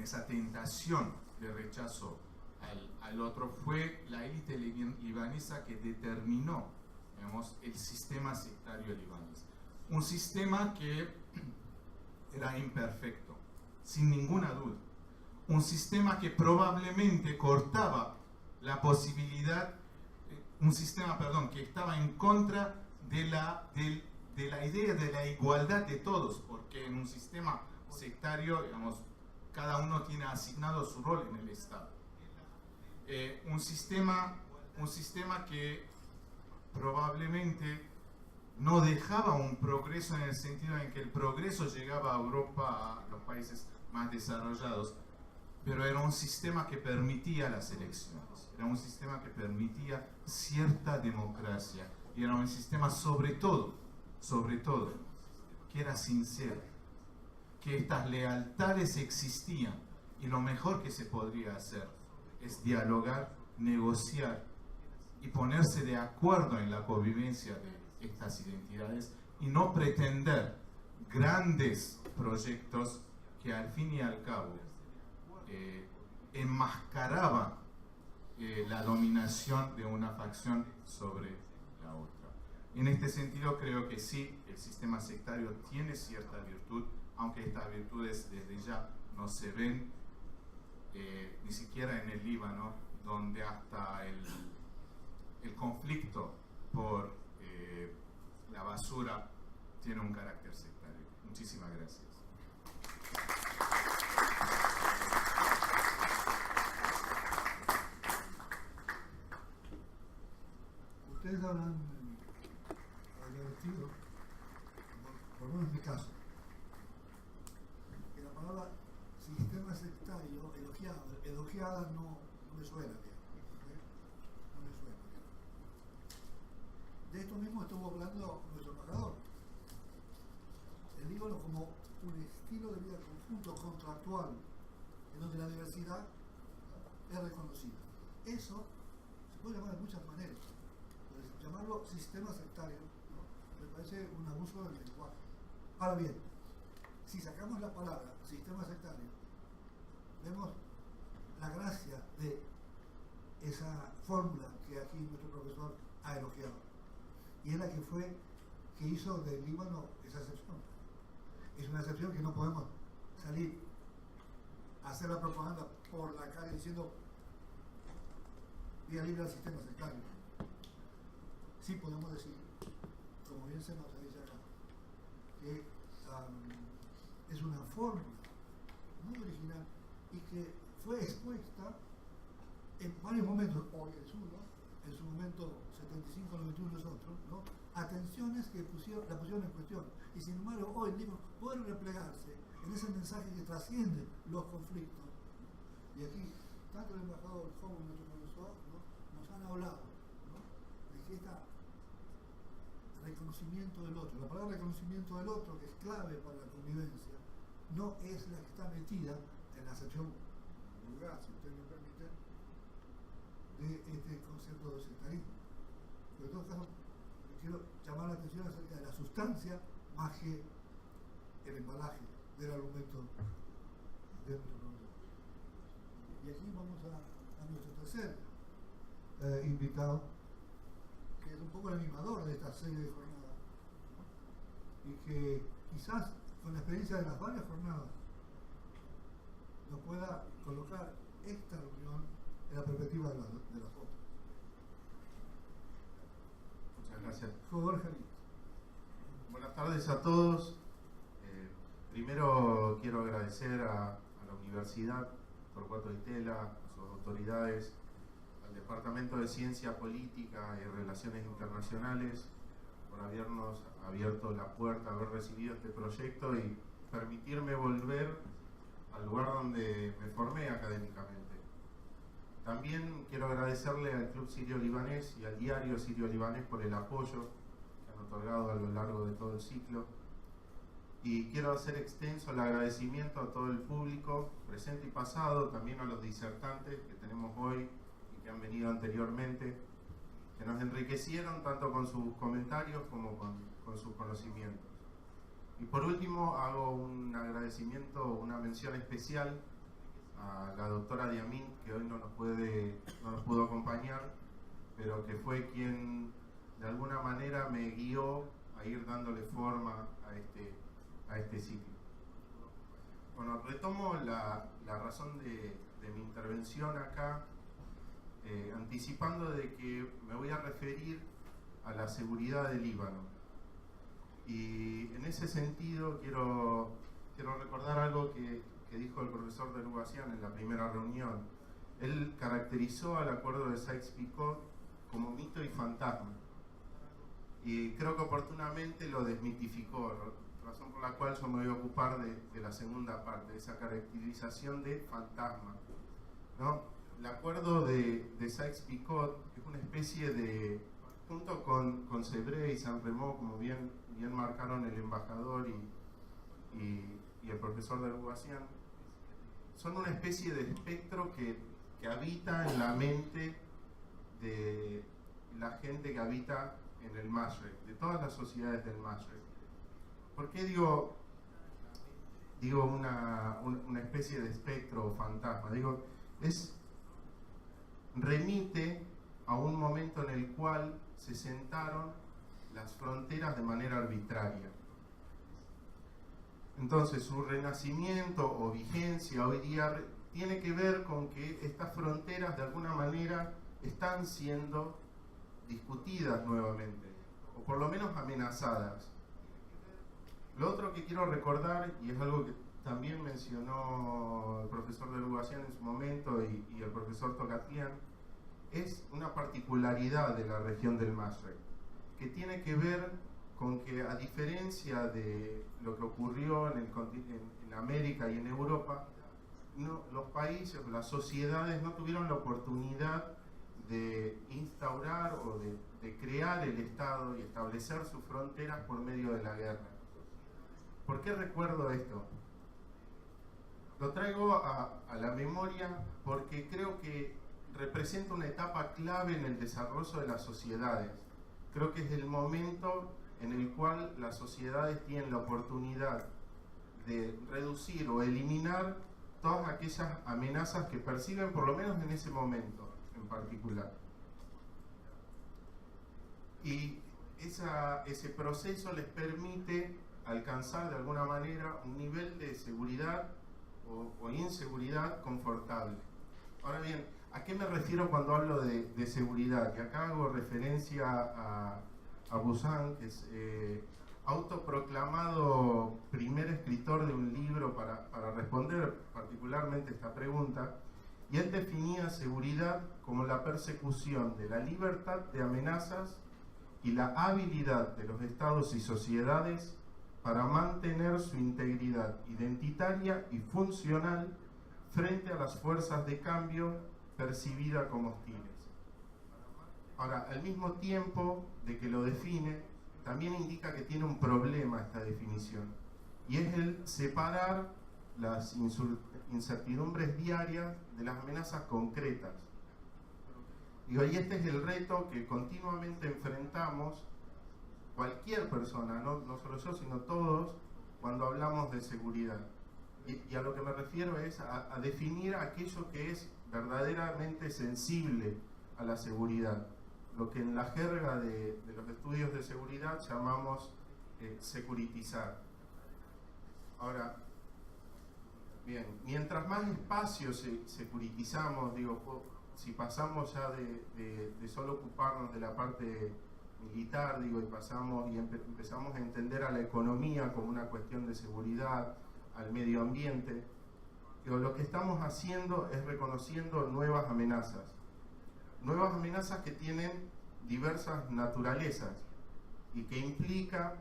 esa tentación de rechazo al otro, fue la élite libanesa que determinó, digamos, el sistema sectario libanés. Un sistema que era imperfecto, sin ninguna duda. Un sistema que probablemente cortaba la posibilidad, un sistema, perdón, que estaba en contra de la idea de la igualdad de todos, porque en un sistema sectario, digamos, cada uno tiene asignado su rol en el Estado. Un sistema que probablemente no dejaba un progreso en el sentido en que el progreso llegaba a Europa, a los países más desarrollados, pero era un sistema que permitía las elecciones, era un sistema que permitía cierta democracia, y era un sistema sobre todo, que era sincero, que estas lealtades existían, y lo mejor que se podría hacer es dialogar, negociar y ponerse de acuerdo en la convivencia de estas identidades, y no pretender grandes proyectos que al fin y al cabo enmascaraban la dominación de una facción sobre la otra. En este sentido, creo que sí, el sistema sectario tiene cierta virtud, aunque estas virtudes desde ya no se ven ni siquiera en el Líbano, donde hasta el conflicto por la basura tiene un carácter sectario. Muchísimas gracias. Ustedes habrán advertido, por lo menos en mi caso, que la palabra sistema sectario, elogiada no me suena bien. No me suena bien. De esto mismo estuvo hablando nuestro embajador. El Líbano como un estilo de vida conjunto contractual en donde la diversidad es reconocida. Eso se puede llamar de muchas maneras. Llamarlo sistema sectario, ¿no? Me parece un abuso del lenguaje. Ahora bien, si sacamos la palabra sistema sectario, vemos la gracia de esa fórmula que aquí nuestro profesor ha elogiado, y es la que hizo del Líbano esa excepción. Es una excepción que no podemos salir a hacer la propaganda por la calle diciendo vía libre al sistema sectario. Sí podemos decir, como bien se nos dice acá, que es una fórmula muy original y que fue expuesta en varios momentos, hoy el sur, ¿no? En su momento 75-91 nosotros, ¿no? A tensiones que la pusieron en cuestión. Y sin embargo, hoy el libro puede replegarse en ese mensaje que trasciende los conflictos. Y aquí, tanto el embajador como nuestro profesor, ¿no? Nos han hablado, ¿no? De que este reconocimiento del otro, la palabra reconocimiento del otro, que es clave para la convivencia, no es la que está metida en la acepción vulgar, si usted me permite, de este concepto de sectarismo. Pero en todo caso, quiero llamar la atención acerca de la sustancia más que el embalaje del argumento de nuestro profesor. Y aquí vamos a nuestro tercer invitado, que es un poco el animador de esta serie de jornadas, ¿no? Y que quizás con la experiencia de las varias jornadas nos pueda colocar esta reunión en la perspectiva de las otras. Muchas gracias. Jorge. Buenas tardes a todos. Primero quiero agradecer a la Universidad Torcuato Di Tella, a sus autoridades, al Departamento de Ciencia Política y Relaciones Internacionales por habernos abierto la puerta, haber recibido este proyecto y permitirme volver al lugar donde me formé académicamente. También quiero agradecerle al Club Sirio Libanés y al Diario Sirio Libanés por el apoyo que han otorgado a lo largo de todo el ciclo. Y quiero hacer extenso el agradecimiento a todo el público, presente y pasado, también a los disertantes que tenemos hoy y que han venido anteriormente, que nos enriquecieron tanto con sus comentarios como con sus conocimientos. Y por último, hago un agradecimiento, una mención especial a la doctora Diamín, que hoy no nos pudo acompañar, pero que fue quien de alguna manera me guió a ir dándole forma a este ciclo. Bueno, retomo la razón de mi intervención acá, anticipando de que me voy a referir a la seguridad del Líbano. Y en ese sentido quiero recordar algo que dijo el profesor de Lugasian en la primera reunión. Él caracterizó al acuerdo de Sykes-Picot como mito y fantasma. Y creo que oportunamente lo desmitificó, razón por la cual yo me voy a ocupar de la segunda parte, de esa caracterización de fantasma, ¿no? El acuerdo de Sykes-Picot es una especie de, junto con Sebré y San Remo, como bien marcaron el embajador y el profesor de Lugasian, son una especie de espectro que habita en la mente de la gente que habita en el Mashrek, de todas las sociedades del Mashrek. ¿Por qué digo una especie de espectro o fantasma? Remite a un momento en el cual se sentaron las fronteras de manera arbitraria. Entonces su renacimiento o vigencia hoy día tiene que ver con que estas fronteras de alguna manera están siendo discutidas nuevamente, o por lo menos amenazadas. Lo otro que quiero recordar, y es algo que también mencionó el profesor de Lugasian en su momento y el profesor Tokatian, es una particularidad de la región del Mashrek, que tiene que ver con que, a diferencia de lo que ocurrió en América y en Europa, los países, las sociedades no tuvieron la oportunidad de instaurar o de crear el Estado y establecer sus fronteras por medio de la guerra. ¿Por qué recuerdo esto? Lo traigo a la memoria porque creo que representa una etapa clave en el desarrollo de las sociedades. Creo que es el momento en el cual las sociedades tienen la oportunidad de reducir o eliminar todas aquellas amenazas que perciben, por lo menos en ese momento en particular. Y ese proceso les permite alcanzar de alguna manera un nivel de seguridad o inseguridad confortable. Ahora bien, ¿a qué me refiero cuando hablo de seguridad? Y acá hago referencia a Buzan, que es autoproclamado primer escritor de un libro para responder particularmente esta pregunta, y él definía seguridad como la persecución de la libertad de amenazas y la habilidad de los estados y sociedades para mantener su integridad identitaria y funcional frente a las fuerzas de cambio percibidas como hostiles. Ahora, al mismo tiempo de que lo define, también indica que tiene un problema esta definición, y es el separar las incertidumbres diarias de las amenazas concretas. Y este es el reto que continuamente enfrentamos cualquier persona, no solo yo, sino todos, cuando hablamos de seguridad. Y a lo que me refiero es a definir aquello que es verdaderamente sensible a la seguridad, lo que en la jerga de los estudios de seguridad llamamos securitizar. Ahora, bien, mientras más espacio securitizamos, si pasamos ya de solo ocuparnos de la parte militar, y empezamos a entender a la economía como una cuestión de seguridad, al medio ambiente, lo que estamos haciendo es reconociendo nuevas amenazas que tienen diversas naturalezas y que implica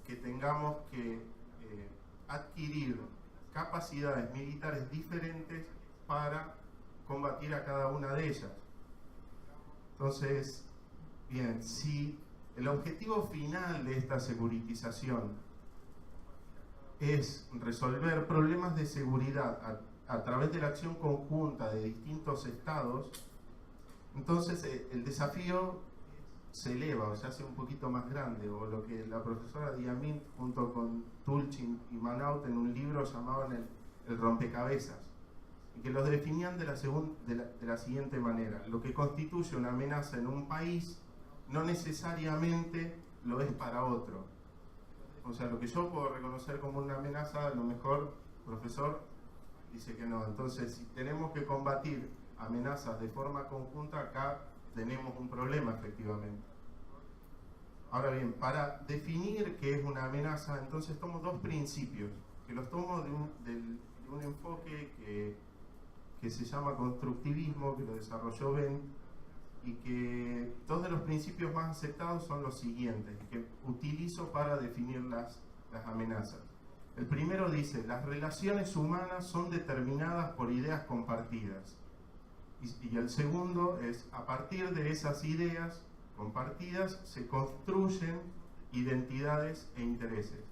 que tengamos que adquirir capacidades militares diferentes para combatir a cada una de ellas. Entonces, bien, si el objetivo final de esta securitización es resolver problemas de seguridad a través de la acción conjunta de distintos estados, entonces el desafío se eleva o se hace un poquito más grande, o lo que la profesora Diamín junto con Tulchin y Manaut en un libro llamaban el rompecabezas. y que los definían de la siguiente manera: lo que constituye una amenaza en un país no necesariamente lo es para otro. O sea, lo que yo puedo reconocer como una amenaza, a lo mejor el profesor dice que no. Entonces, si tenemos que combatir amenazas de forma conjunta, acá tenemos un problema efectivamente. Ahora bien, para definir qué es una amenaza, entonces tomo dos principios, que los tomo de un enfoque que se llama constructivismo, que lo desarrolló Ben, y que dos de los principios más aceptados son los siguientes, que utilizo para definir las amenazas. El primero dice: las relaciones humanas son determinadas por ideas compartidas. Y el segundo es: a partir de esas ideas compartidas se construyen identidades e intereses.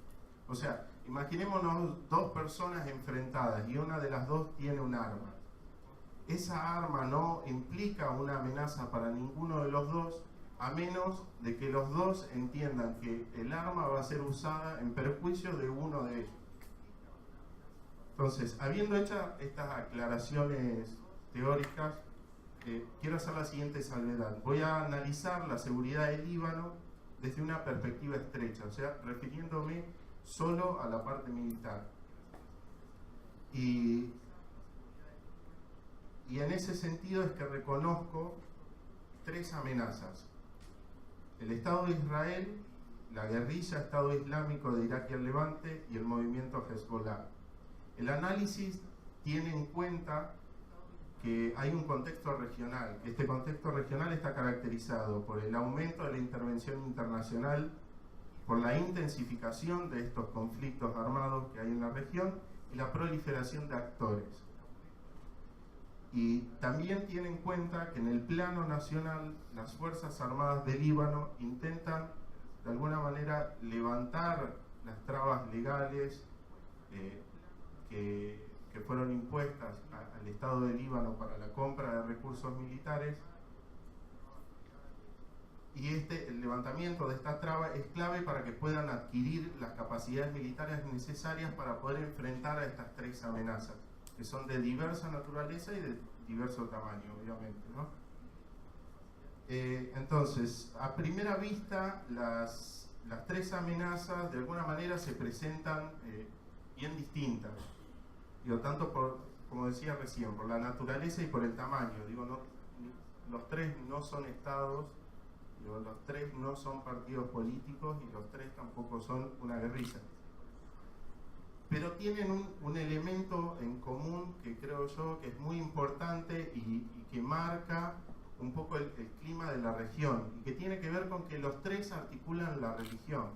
O sea, imaginémonos dos personas enfrentadas y una de las dos tiene un arma. Esa arma no implica una amenaza para ninguno de los dos, a menos de que los dos entiendan que el arma va a ser usada en perjuicio de uno de ellos. Entonces, habiendo hecho estas aclaraciones teóricas, quiero hacer la siguiente salvedad. Voy a analizar la seguridad del Líbano desde una perspectiva estrecha, o sea, refiriéndome solo a la parte militar. Y en ese sentido es que reconozco tres amenazas: el Estado de Israel, la guerrilla Estado Islámico de Irak y el Levante y el movimiento Hezbollah. El análisis tiene en cuenta que hay un contexto regional, que este contexto regional está caracterizado por el aumento de la intervención internacional, por la intensificación de estos conflictos armados que hay en la región y la proliferación de actores. Y también tiene en cuenta que en el plano nacional las Fuerzas Armadas del Líbano intentan de alguna manera levantar las trabas legales que fueron impuestas al Estado del Líbano para la compra de recursos militares, y el levantamiento de estas trabas es clave para que puedan adquirir las capacidades militares necesarias para poder enfrentar a estas tres amenazas, que son de diversa naturaleza y de diverso tamaño, obviamente, ¿no? Entonces, a primera vista, las tres amenazas de alguna manera se presentan bien distintas. Digo, tanto como decía recién, por la naturaleza y por el tamaño. Digo, los tres no son estados, digo, los tres no son partidos políticos y los tres tampoco son una guerrilla. Pero tienen un elemento en común que creo yo que es muy importante y que marca un poco el clima de la región, y que tiene que ver con que los tres articulan la religión.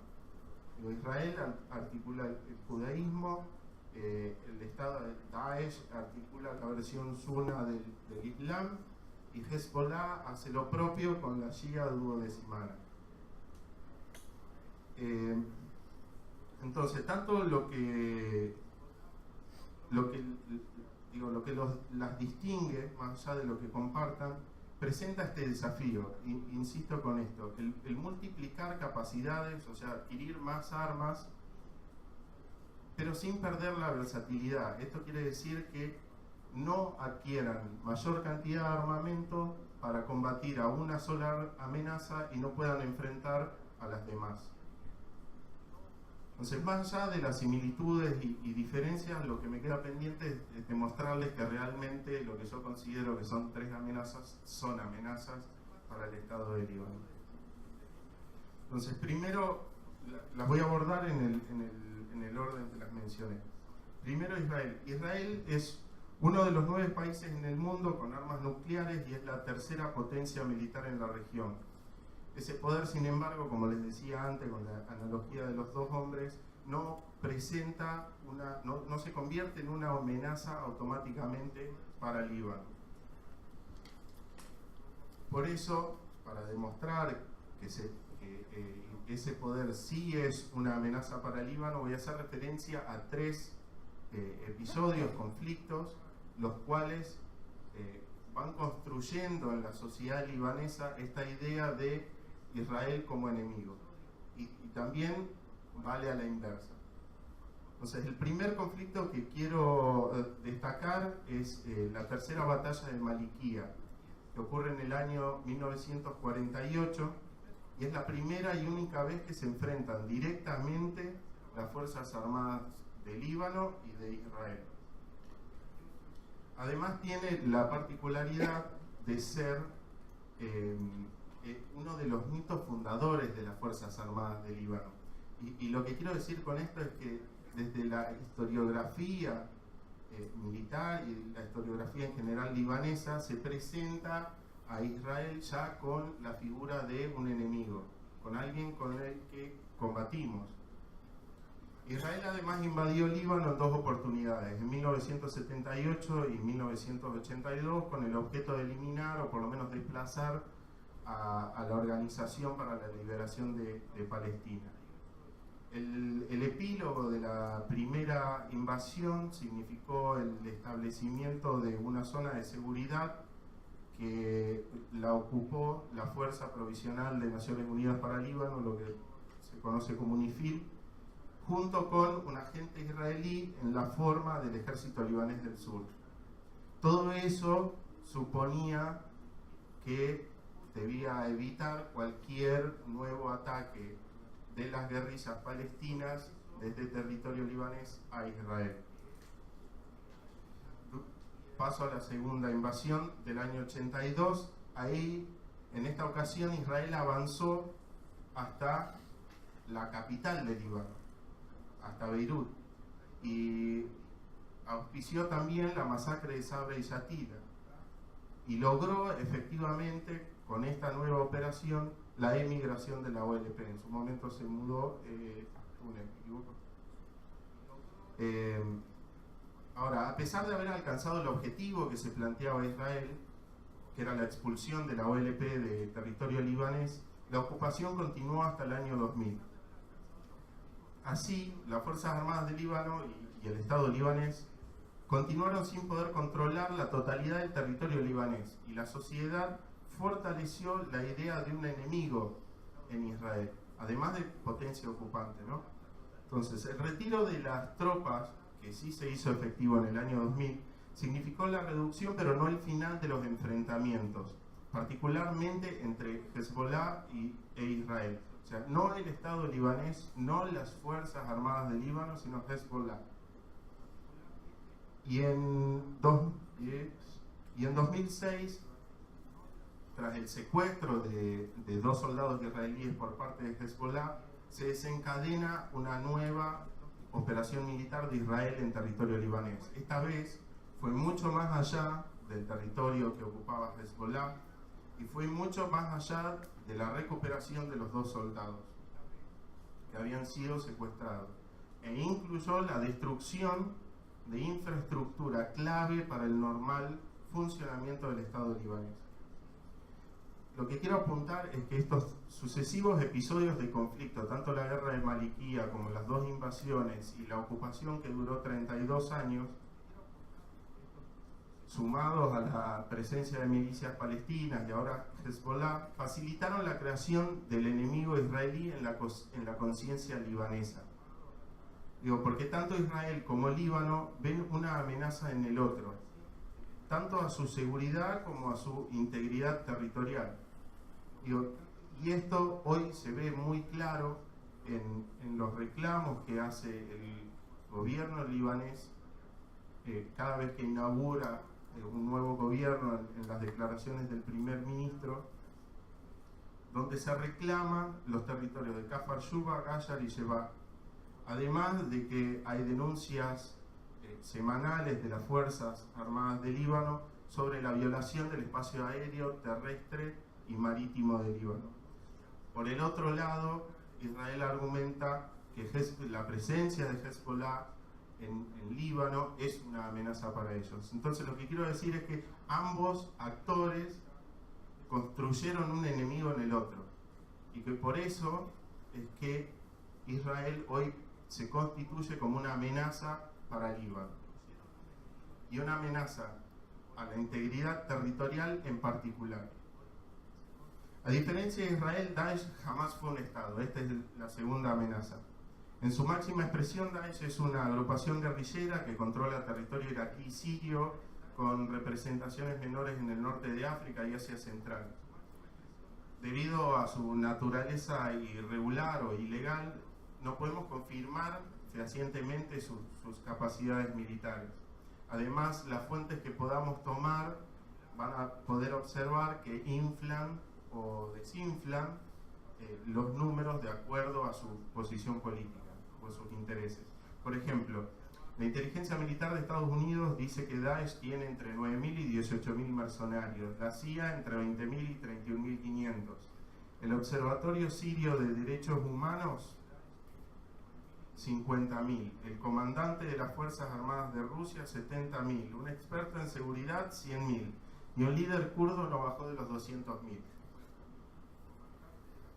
Digo, Israel articula el judaísmo, el Estado de Daesh articula la versión sunna del Islam, y Hezbollah hace lo propio con la Shia duodecimana. Entonces, tanto lo que las distingue, más allá de lo que compartan, presenta este desafío. Insisto con esto: el multiplicar capacidades, o sea, adquirir más armas, pero sin perder la versatilidad. Esto quiere decir que no adquieran mayor cantidad de armamento para combatir a una sola amenaza y no puedan enfrentar a las demás. Entonces, más allá de las similitudes y diferencias, lo que me queda pendiente es demostrarles que realmente lo que yo considero que son tres amenazas son amenazas para el Estado de Líbano. Entonces, primero las voy a abordar en el orden que las mencioné. Primero, Israel. Israel es uno de los 9 países en el mundo con armas nucleares y es la tercera potencia militar en la región. Ese poder, sin embargo, como les decía antes con la analogía de los dos hombres, no se convierte en una amenaza automáticamente para el Líbano. Por eso, para demostrar que ese poder sí es una amenaza para el Líbano, voy a hacer referencia a 3 episodios, conflictos, los cuales van construyendo en la sociedad libanesa esta idea de Israel como enemigo, y también vale a la inversa. Entonces, el primer conflicto que quiero destacar es la tercera batalla de Maliquía, que ocurre en el año 1948, y es la primera y única vez que se enfrentan directamente las Fuerzas Armadas de Líbano y de Israel. Además tiene la particularidad de ser uno de los mitos fundadores de las Fuerzas Armadas de Líbano. Y lo que quiero decir con esto es que desde la historiografía militar y la historiografía en general libanesa se presenta a Israel ya con la figura de un enemigo, con alguien con el que combatimos. Israel además invadió Líbano en dos oportunidades, en 1978 y 1982, con el objeto de eliminar o por lo menos desplazar a la Organización para la Liberación de Palestina. El epílogo de la primera invasión significó el establecimiento de una zona de seguridad que la ocupó la Fuerza Provisional de Naciones Unidas para Líbano, lo que se conoce como UNIFIL, junto con un agente israelí en la forma del ejército libanés del sur. Todo eso suponía que debía evitar cualquier nuevo ataque de las guerrillas palestinas desde territorio libanés a Israel. Paso a la segunda invasión del año 82. Ahí, en esta ocasión, Israel avanzó hasta la capital de Líbano, hasta Beirut, y auspició también la masacre de Sabra y Shatila, y logró efectivamente con esta nueva operación la emigración de la OLP. En su momento se mudó a Túnez, ¿me equivoco? Ahora, a pesar de haber alcanzado el objetivo que se planteaba Israel, que era la expulsión de la OLP de territorio libanés, la ocupación continuó hasta el año 2000. Así, las Fuerzas Armadas de Líbano y el Estado libanés continuaron sin poder controlar la totalidad del territorio libanés, y la sociedad fortaleció la idea de un enemigo en Israel, además de potencia ocupante, ¿no? Entonces, el retiro de las tropas, que sí se hizo efectivo en el año 2000, significó la reducción, pero no el final de los enfrentamientos, particularmente entre Hezbollah e Israel. O sea, no el Estado libanés, no las Fuerzas Armadas de Líbano, sino Hezbollah. Y en 2006, tras el secuestro de 2 soldados israelíes por parte de Hezbollah, se desencadena una nueva operación militar de Israel en territorio libanés. Esta vez fue mucho más allá del territorio que ocupaba Hezbollah y fue mucho más allá de la recuperación de los 2 soldados que habían sido secuestrados, e incluyó la destrucción de infraestructura clave para el normal funcionamiento del Estado libanés. Lo que quiero apuntar es que estos sucesivos episodios de conflicto, tanto la guerra de Maliquía como las 2 invasiones y la ocupación que duró 32 años, sumados a la presencia de milicias palestinas y ahora Hezbollah, facilitaron la creación del enemigo israelí en la conciencia libanesa. Digo, porque tanto Israel como Líbano ven una amenaza en el otro, tanto a su seguridad como a su integridad territorial. Digo, y esto hoy se ve muy claro en los reclamos que hace el gobierno libanés cada vez que inaugura un nuevo gobierno, en las declaraciones del primer ministro, donde se reclaman los territorios de Kafar Shuba, Gayar y Sheba. Además de que hay denuncias semanales de las Fuerzas Armadas de Líbano sobre la violación del espacio aéreo, terrestre y marítimo de Líbano. Por el otro lado, Israel argumenta que la presencia de Hezbollah en Líbano es una amenaza para ellos. Entonces, lo que quiero decir es que ambos actores construyeron un enemigo en el otro, y que por eso es que Israel hoy se constituye como una amenaza para Líbano y una amenaza a la integridad territorial en particular. A diferencia de Israel, Daesh jamás fue un Estado. Esta es la segunda amenaza. En su máxima expresión, Daesh es una agrupación guerrillera que controla territorio iraquí y sirio, con representaciones menores en el norte de África y Asia Central. Debido a su naturaleza irregular o ilegal, no podemos confirmar fehacientemente sus capacidades militares. Además, las fuentes que podamos tomar van a poder observar que inflan o desinflan los números de acuerdo a su posición política o a sus intereses. Por ejemplo, la inteligencia militar de Estados Unidos dice que Daesh tiene entre 9.000 y 18.000 mercenarios, la CIA entre 20.000 y 31.500. El Observatorio Sirio de Derechos Humanos, 50.000. El comandante de las Fuerzas Armadas de Rusia, 70.000. Un experto en seguridad, 100.000. Y un líder kurdo no bajó de los 200.000.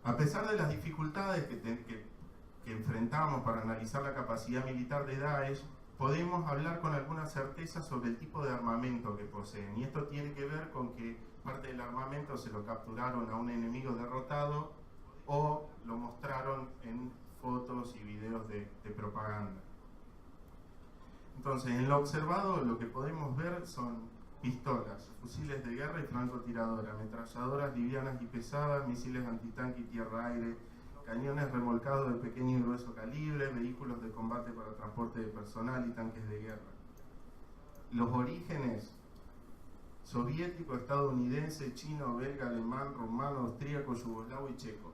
A pesar de las dificultades que enfrentamos para analizar la capacidad militar de Daesh, podemos hablar con alguna certeza sobre el tipo de armamento que poseen. Y esto tiene que ver con que parte del armamento se lo capturaron a un enemigo derrotado o lo mostraron en fotos y videos de propaganda. Entonces, en lo observado, lo que podemos ver son pistolas, fusiles de guerra y francotiradoras, ametralladoras livianas y pesadas, misiles antitanque y tierra-aire, cañones remolcados de pequeño y grueso calibre, vehículos de combate para transporte de personal y tanques de guerra. Los orígenes: soviético, estadounidense, chino, belga, alemán, rumano, austríaco, yugoslavo y checo.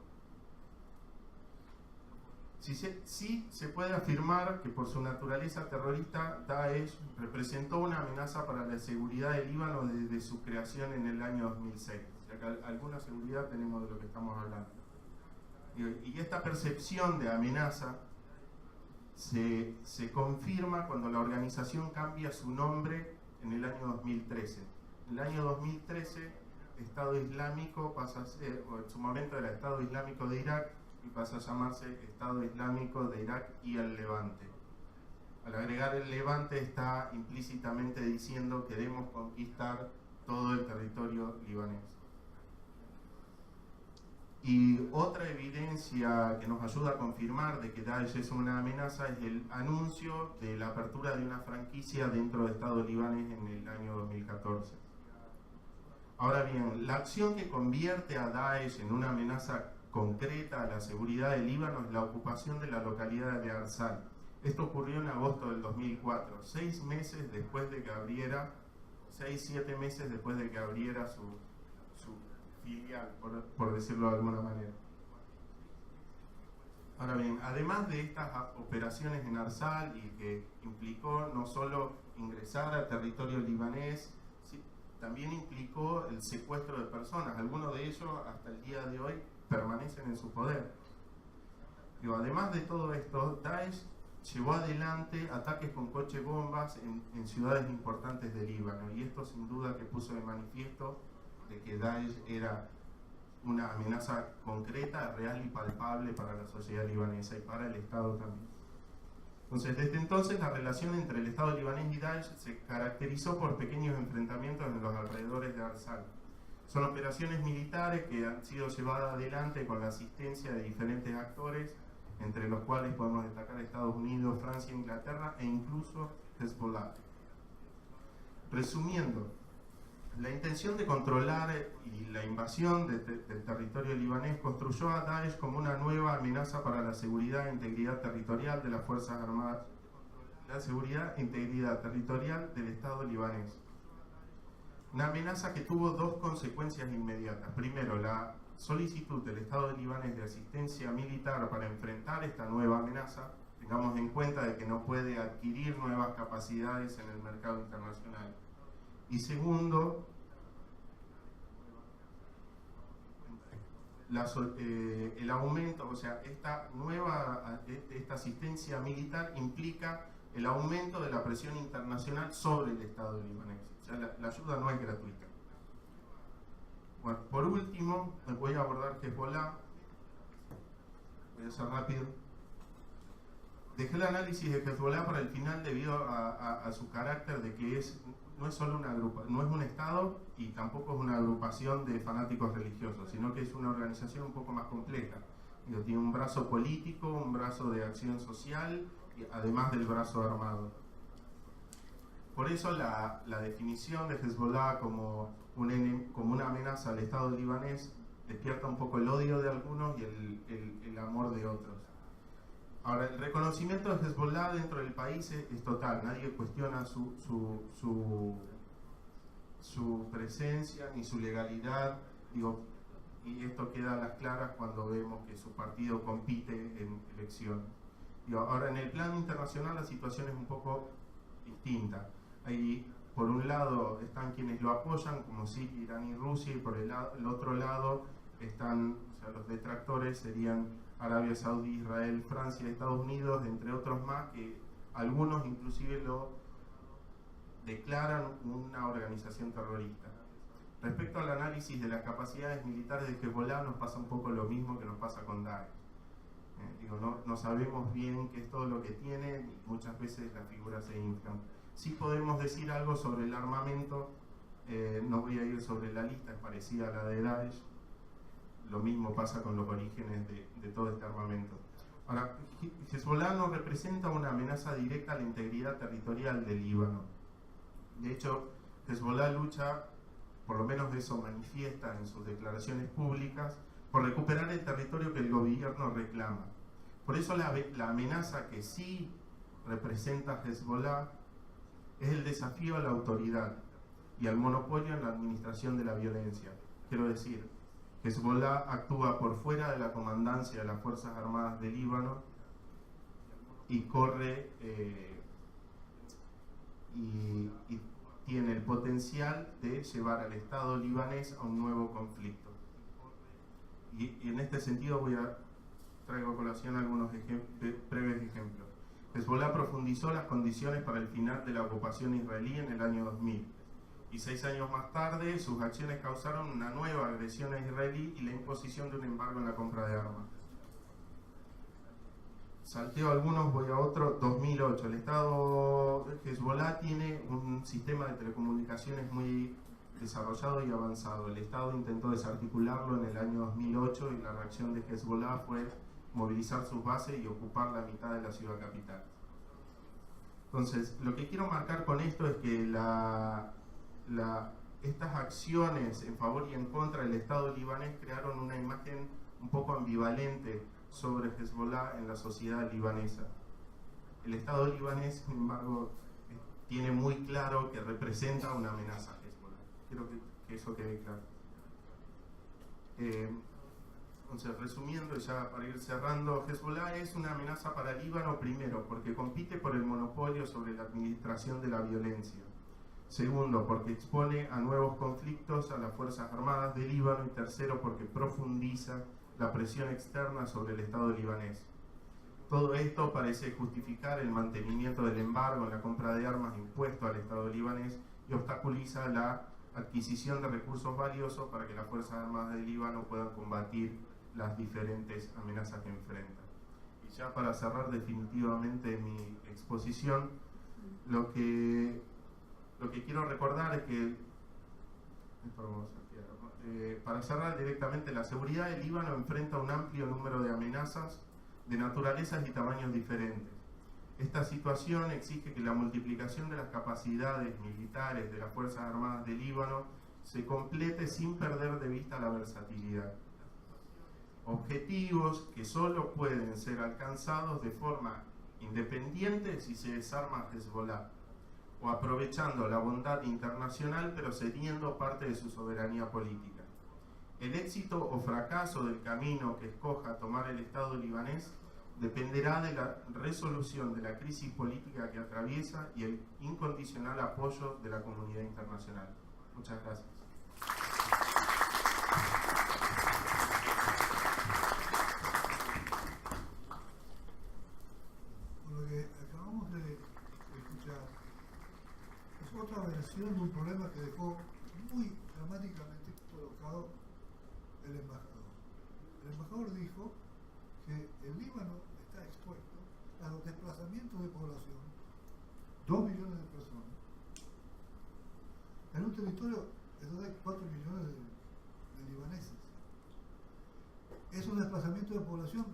Sí se puede afirmar que por su naturaleza terrorista, Daesh representó una amenaza para la seguridad del Líbano desde su creación en el año 2006. O sea que alguna seguridad tenemos de lo que estamos hablando. Y esta percepción de amenaza se confirma cuando la organización cambia su nombre en el año 2013. En el año 2013, Estado Islámico pasa a ser, o en su momento era Estado Islámico de Irak, y pasa a llamarse Estado Islámico de Irak y el Levante. Al agregar el Levante está implícitamente diciendo que queremos conquistar todo el territorio libanés. Y otra evidencia que nos ayuda a confirmar de que Daesh es una amenaza es el anuncio de la apertura de una franquicia dentro del Estado libanés en el año 2014. Ahora bien, la acción que convierte a Daesh en una amenaza concreta a la seguridad del Líbano es la ocupación de la localidad de Arsal. Esto ocurrió en agosto del 2004, 6 meses después de que abriera, 6-7 meses después de que abriera su filial, por decirlo de alguna manera. Ahora bien, además de estas operaciones en Arsal, y que implicó no solo ingresar al territorio libanés, también implicó el secuestro de personas. Algunos de ellos hasta el día de hoy permanecen en su poder. Además de todo esto, Daesh llevó adelante ataques con coches bombas en ciudades importantes del Líbano, y esto sin duda que puso de manifiesto de que Daesh era una amenaza concreta, real y palpable para la sociedad libanesa y para el Estado también. Entonces, desde entonces la relación entre el Estado libanés y Daesh se caracterizó por pequeños enfrentamientos en los alrededores de Arsal. Son operaciones militares que han sido llevadas adelante con la asistencia de diferentes actores, entre los cuales podemos destacar Estados Unidos, Francia, Inglaterra e incluso Hezbollah. Resumiendo, la intención de controlar y la invasión del territorio libanés construyó a Daesh como una nueva amenaza para la seguridad e integridad territorial de las Fuerzas Armadas, la seguridad e integridad territorial del Estado libanés. Una amenaza que tuvo dos consecuencias inmediatas. Primero, la solicitud del Estado libanés de asistencia militar para enfrentar esta nueva amenaza. Tengamos en cuenta de que no puede adquirir nuevas capacidades en el mercado internacional. Y segundo, el aumento, o sea, esta asistencia militar implica el aumento de la presión internacional sobre el Estado libanés. O sea, la ayuda no es gratuita. Bueno, por último, voy a abordar Hezbollah. Voy a ser rápido. Dejé el análisis de Hezbollah para el final debido a su carácter de que no es solo una agrupación, no es un Estado y tampoco es una agrupación de fanáticos religiosos, sino que es una organización un poco más compleja. Tiene un brazo político, un brazo de acción social, y además del brazo armado. Por eso la definición de Hezbollah como una amenaza al Estado libanés despierta un poco el odio de algunos y el amor de otros. Ahora, el reconocimiento de Hezbollah dentro del país es total, nadie cuestiona su presencia ni su legalidad, y esto queda a las claras cuando vemos que su partido compite en elecciones. Ahora, en el plano internacional la situación es un poco distinta. Ahí, por un lado están quienes lo apoyan, como Siria, Irán y Rusia, y por el otro lado están, o sea, los detractores serían Arabia Saudí, Israel, Francia, Estados Unidos, entre otros más, que algunos inclusive lo declaran una organización terrorista. Respecto al análisis de las capacidades militares de Hezbollah, nos pasa un poco lo mismo que nos pasa con Daesh. No sabemos bien qué es todo lo que tiene, y muchas veces las figuras se inflan. Sí podemos decir algo sobre el armamento, no voy a ir sobre la lista, es parecida a la de Daesh. Lo mismo pasa con los orígenes de todo este armamento. Ahora, Hezbollah no representa una amenaza directa a la integridad territorial del Líbano. De hecho, Hezbollah lucha, por lo menos eso manifiesta en sus declaraciones públicas, por recuperar el territorio que el gobierno reclama. Por eso la amenaza que sí representa Hezbollah es el desafío a la autoridad y al monopolio en la administración de la violencia. Quiero decir, Hezbollah actúa por fuera de la comandancia de las Fuerzas Armadas del Líbano y corre y tiene el potencial de llevar al Estado libanés a un nuevo conflicto. Y en este sentido traigo a colación algunos breves ejemplos. Hezbollah profundizó las condiciones para el final de la ocupación israelí en el año 2000. Y 6 años más tarde, sus acciones causaron una nueva agresión a Israel y la imposición de un embargo en la compra de armas. Salteo algunos, voy a otro. 2008. El Estado de Hezbollah tiene un sistema de telecomunicaciones muy desarrollado y avanzado. El Estado intentó desarticularlo en el año 2008 y la reacción de Hezbollah fue movilizar sus bases y ocupar la mitad de la ciudad capital. Entonces, lo que quiero marcar con esto es que estas acciones en favor y en contra del Estado libanés crearon una imagen un poco ambivalente sobre Hezbollah en la sociedad libanesa. El Estado libanés, sin embargo, tiene muy claro que representa una amenaza a Hezbollah. Quiero que eso quede claro. Entonces, resumiendo, ya para ir cerrando, Hezbollah es una amenaza para el Líbano, primero, porque compite por el monopolio sobre la administración de la violencia. Segundo, porque expone a nuevos conflictos a las Fuerzas Armadas del Líbano. Y tercero, porque profundiza la presión externa sobre el Estado libanés. Todo esto parece justificar el mantenimiento del embargo en la compra de armas impuesto al Estado libanés y obstaculiza la adquisición de recursos valiosos para que las Fuerzas Armadas del Líbano puedan combatir las diferentes amenazas que enfrentan. Y ya para cerrar definitivamente mi exposición, lo que quiero recordar es que, para cerrar directamente, la seguridad del Líbano enfrenta un amplio número de amenazas de naturalezas y tamaños diferentes. Esta situación exige que la multiplicación de las capacidades militares de las Fuerzas Armadas del Líbano se complete sin perder de vista la versatilidad. Objetivos que solo pueden ser alcanzados de forma independiente si se desarma Hezbollah, o aprovechando la bondad internacional pero cediendo parte de su soberanía política. El éxito o fracaso del camino que escoja tomar el Estado libanés dependerá de la resolución de la crisis política que atraviesa y el incondicional apoyo de la comunidad internacional. Muchas gracias. Lo que acabamos de escuchar es otra versión de un problema que dejó muy dramáticamente colocado el embajador. El embajador dijo que el Líbano está expuesto a los desplazamientos de población, 2 millones de personas, en un territorio de 4 millones de libaneses. Esos desplazamientos de población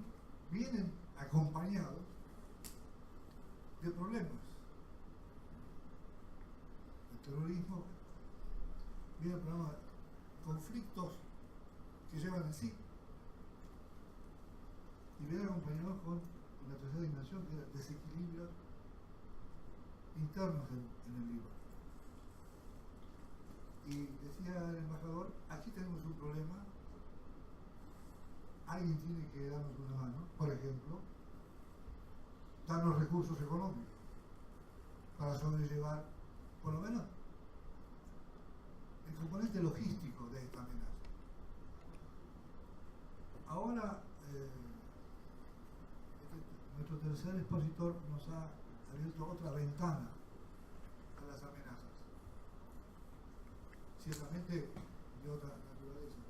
problemas. El terrorismo viene el programa de conflictos que llevan en sí. Y viene acompañado con una tercera dimensión que era desequilibrios internos en el Líbano. Y decía el embajador, aquí tenemos un problema, alguien tiene que darnos una mano, por ejemplo, darnos recursos económicos para sobrellevar, por lo menos, el componente logístico de esta amenaza. Ahora, nuestro tercer expositor nos ha abierto otra ventana a las amenazas, ciertamente de otra naturaleza,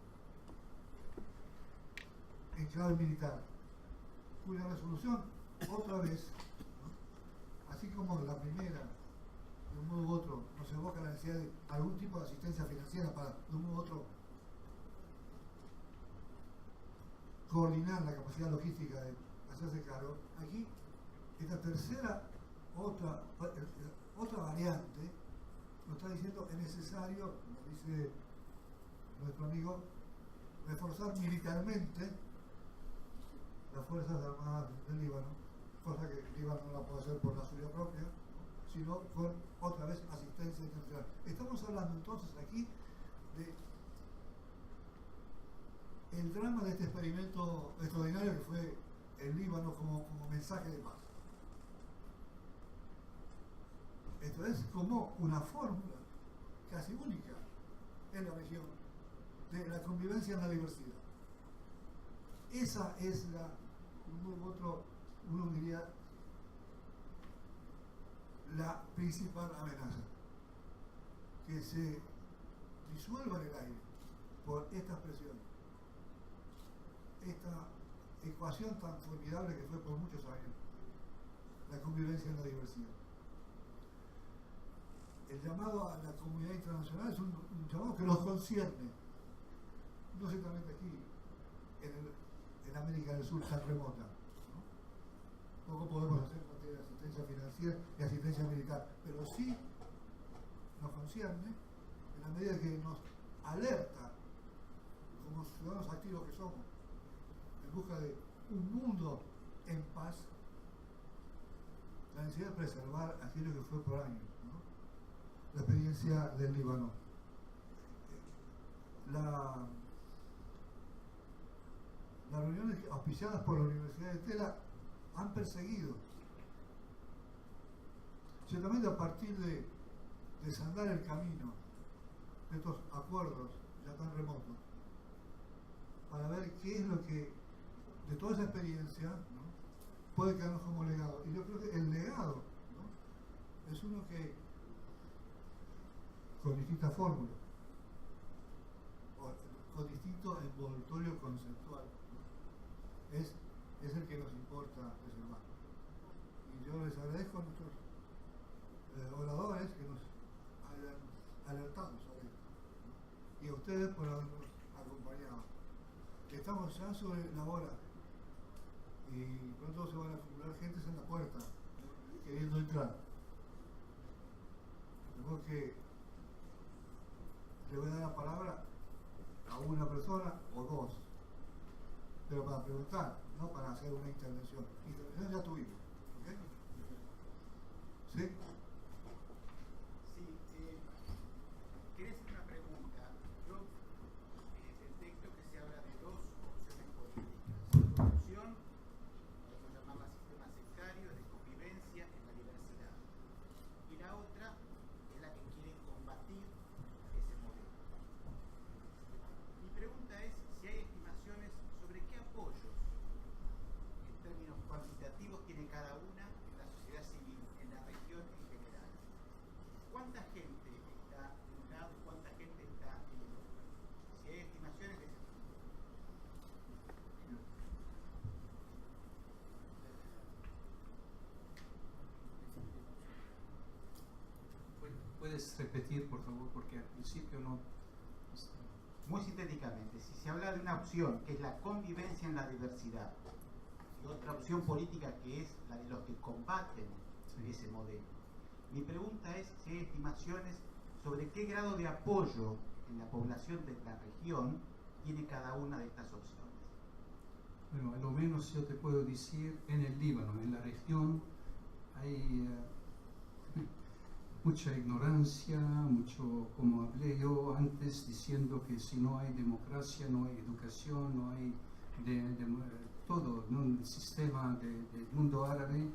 en clave militar, cuya resolución, otra vez, ¿no? Así como la primera, de un modo u otro, nos evoca la necesidad de algún tipo de asistencia financiera para, de un modo u otro, coordinar la capacidad logística de hacerse cargo. Aquí, esta tercera, otra variante, nos está diciendo es necesario, como dice nuestro amigo, reforzar militarmente las Fuerzas Armadas del Líbano, cosa que el Líbano no la puede hacer por la suya propia, sino con, otra vez, asistencia internacional. Estamos hablando entonces aquí de el drama de este experimento extraordinario que fue el Líbano como mensaje de paz. Esto es como una fórmula casi única en la región de la convivencia en la diversidad. Esa es la, uno diría, la principal amenaza, que se disuelva en el aire por estas presiones, esta ecuación tan formidable que fue por muchos años, la convivencia en la diversidad. El llamado a la comunidad internacional es un llamado que nos concierne, no solamente aquí, en América del Sur tan remota, ¿no? Poco podemos hacer en materia de asistencia financiera y asistencia militar, pero sí nos concierne en la medida que nos alerta, como ciudadanos activos que somos, en busca de un mundo en paz, la necesidad de preservar aquello que fue por años, ¿no? La experiencia del Líbano. Las reuniones auspiciadas por la Universidad de Tela han perseguido, ciertamente a partir de desandar el camino de estos acuerdos ya tan remotos, para ver qué es lo que de toda esa experiencia, ¿no?, puede quedarnos como legado. Y yo creo que el legado, ¿no?, es uno que, con distintas fórmulas, con distinto envoltorio conceptual, ¿no?, es el que nos importa preservar. Y yo les agradezco a nuestros oradores que nos hayan alertado sobre esto, ¿no?, y a ustedes por habernos acompañado. Estamos ya sobre la hora y pronto se van a acumular gentes en la puerta, ¿no?, queriendo entrar. Tengo que le voy a dar la palabra a una persona o dos, pero para preguntar, no para hacer una intervención. Intervención ya tuvimos, ¿ok? ¿Sí? Sí, quería hacer una pregunta. Yo, el texto que se habla de dos opciones políticas. Una opción, podemos llamarla sistema sectario, de convivencia en la diversidad. Y la otra es la que quiere combatir ese modelo. Mi pregunta es si hay estimaciones sobre qué apoyos, en términos cuantitativos, tiene cada una en la sociedad civil, en la región en general. ¿Cuánta gente está de un lado y cuánta gente está en el otro? Si hay estimaciones de ese tipo. ¿Puedes repetir, por favor? Porque al principio no... Muy sintéticamente, si se habla de una opción que es la convivencia en la diversidad y otra opción política que es la de los que combaten Sí. ese modelo. Mi pregunta es si hay estimaciones sobre qué grado de apoyo en la población de la región tiene cada una de estas opciones. Bueno, a lo menos yo te puedo decir, en el Líbano, en la región, hay mucha ignorancia, mucho, como hablé yo antes, diciendo que si no hay democracia, no hay educación, no hay todo, ¿no? El sistema del mundo árabe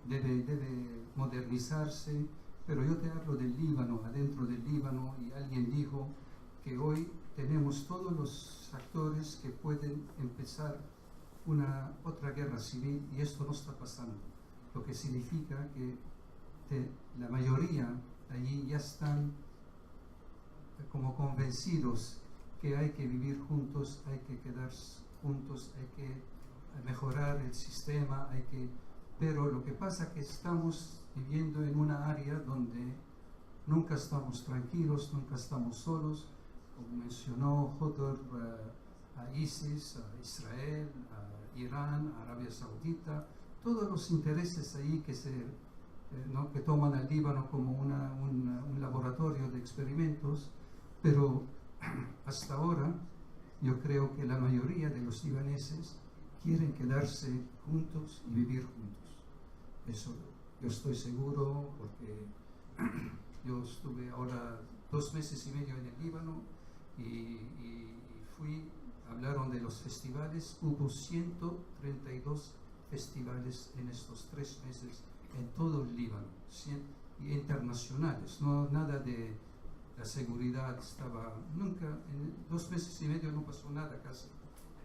debe modernizarse. Pero yo te hablo del Líbano, adentro del Líbano, y alguien dijo que hoy tenemos todos los actores que pueden empezar otra guerra civil, y esto no está pasando, lo que significa que la mayoría allí ya están como convencidos que hay que vivir juntos, hay que quedarse juntos, hay que mejorar el sistema, pero lo que pasa es que estamos viviendo en una área donde nunca estamos tranquilos, nunca estamos solos, como mencionó Hodor, a ISIS, a Israel, a Irán, a Arabia Saudita, todos los intereses ahí que toman al Líbano como un laboratorio de experimentos, pero hasta ahora yo creo que la mayoría de los libaneses quieren quedarse juntos y vivir juntos. Eso yo estoy seguro, porque yo estuve ahora 2 meses y medio en el Líbano y hablaron de los festivales. Hubo 132 festivales en estos 3 meses en todo el Líbano, internacionales, no nada de la seguridad. Nunca, en 2 meses y medio no pasó nada casi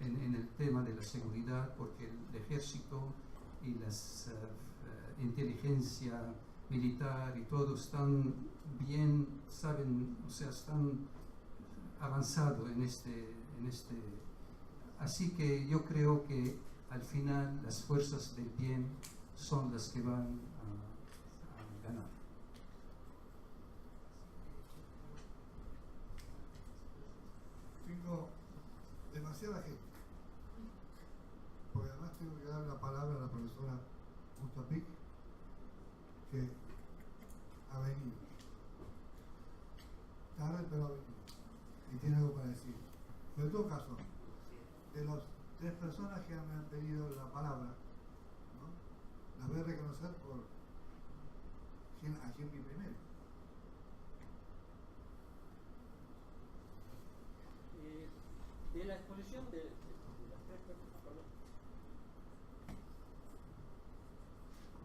en el tema de la seguridad, porque el ejército y las inteligencia militar y todo están bien, saben, o sea, están avanzados en este. Así que yo creo que al final las fuerzas del bien son las que van a ganar. Tengo demasiada gente, porque además tengo que dar la palabra a la profesora Mustapik, que ha venido tarde, pero ha venido y tiene algo para decir. Pero en todo caso, de las 3 personas que me han pedido la palabra, ¿no?, las voy a reconocer por a quién vi primero. De la exposición de las 3 personas, perdón.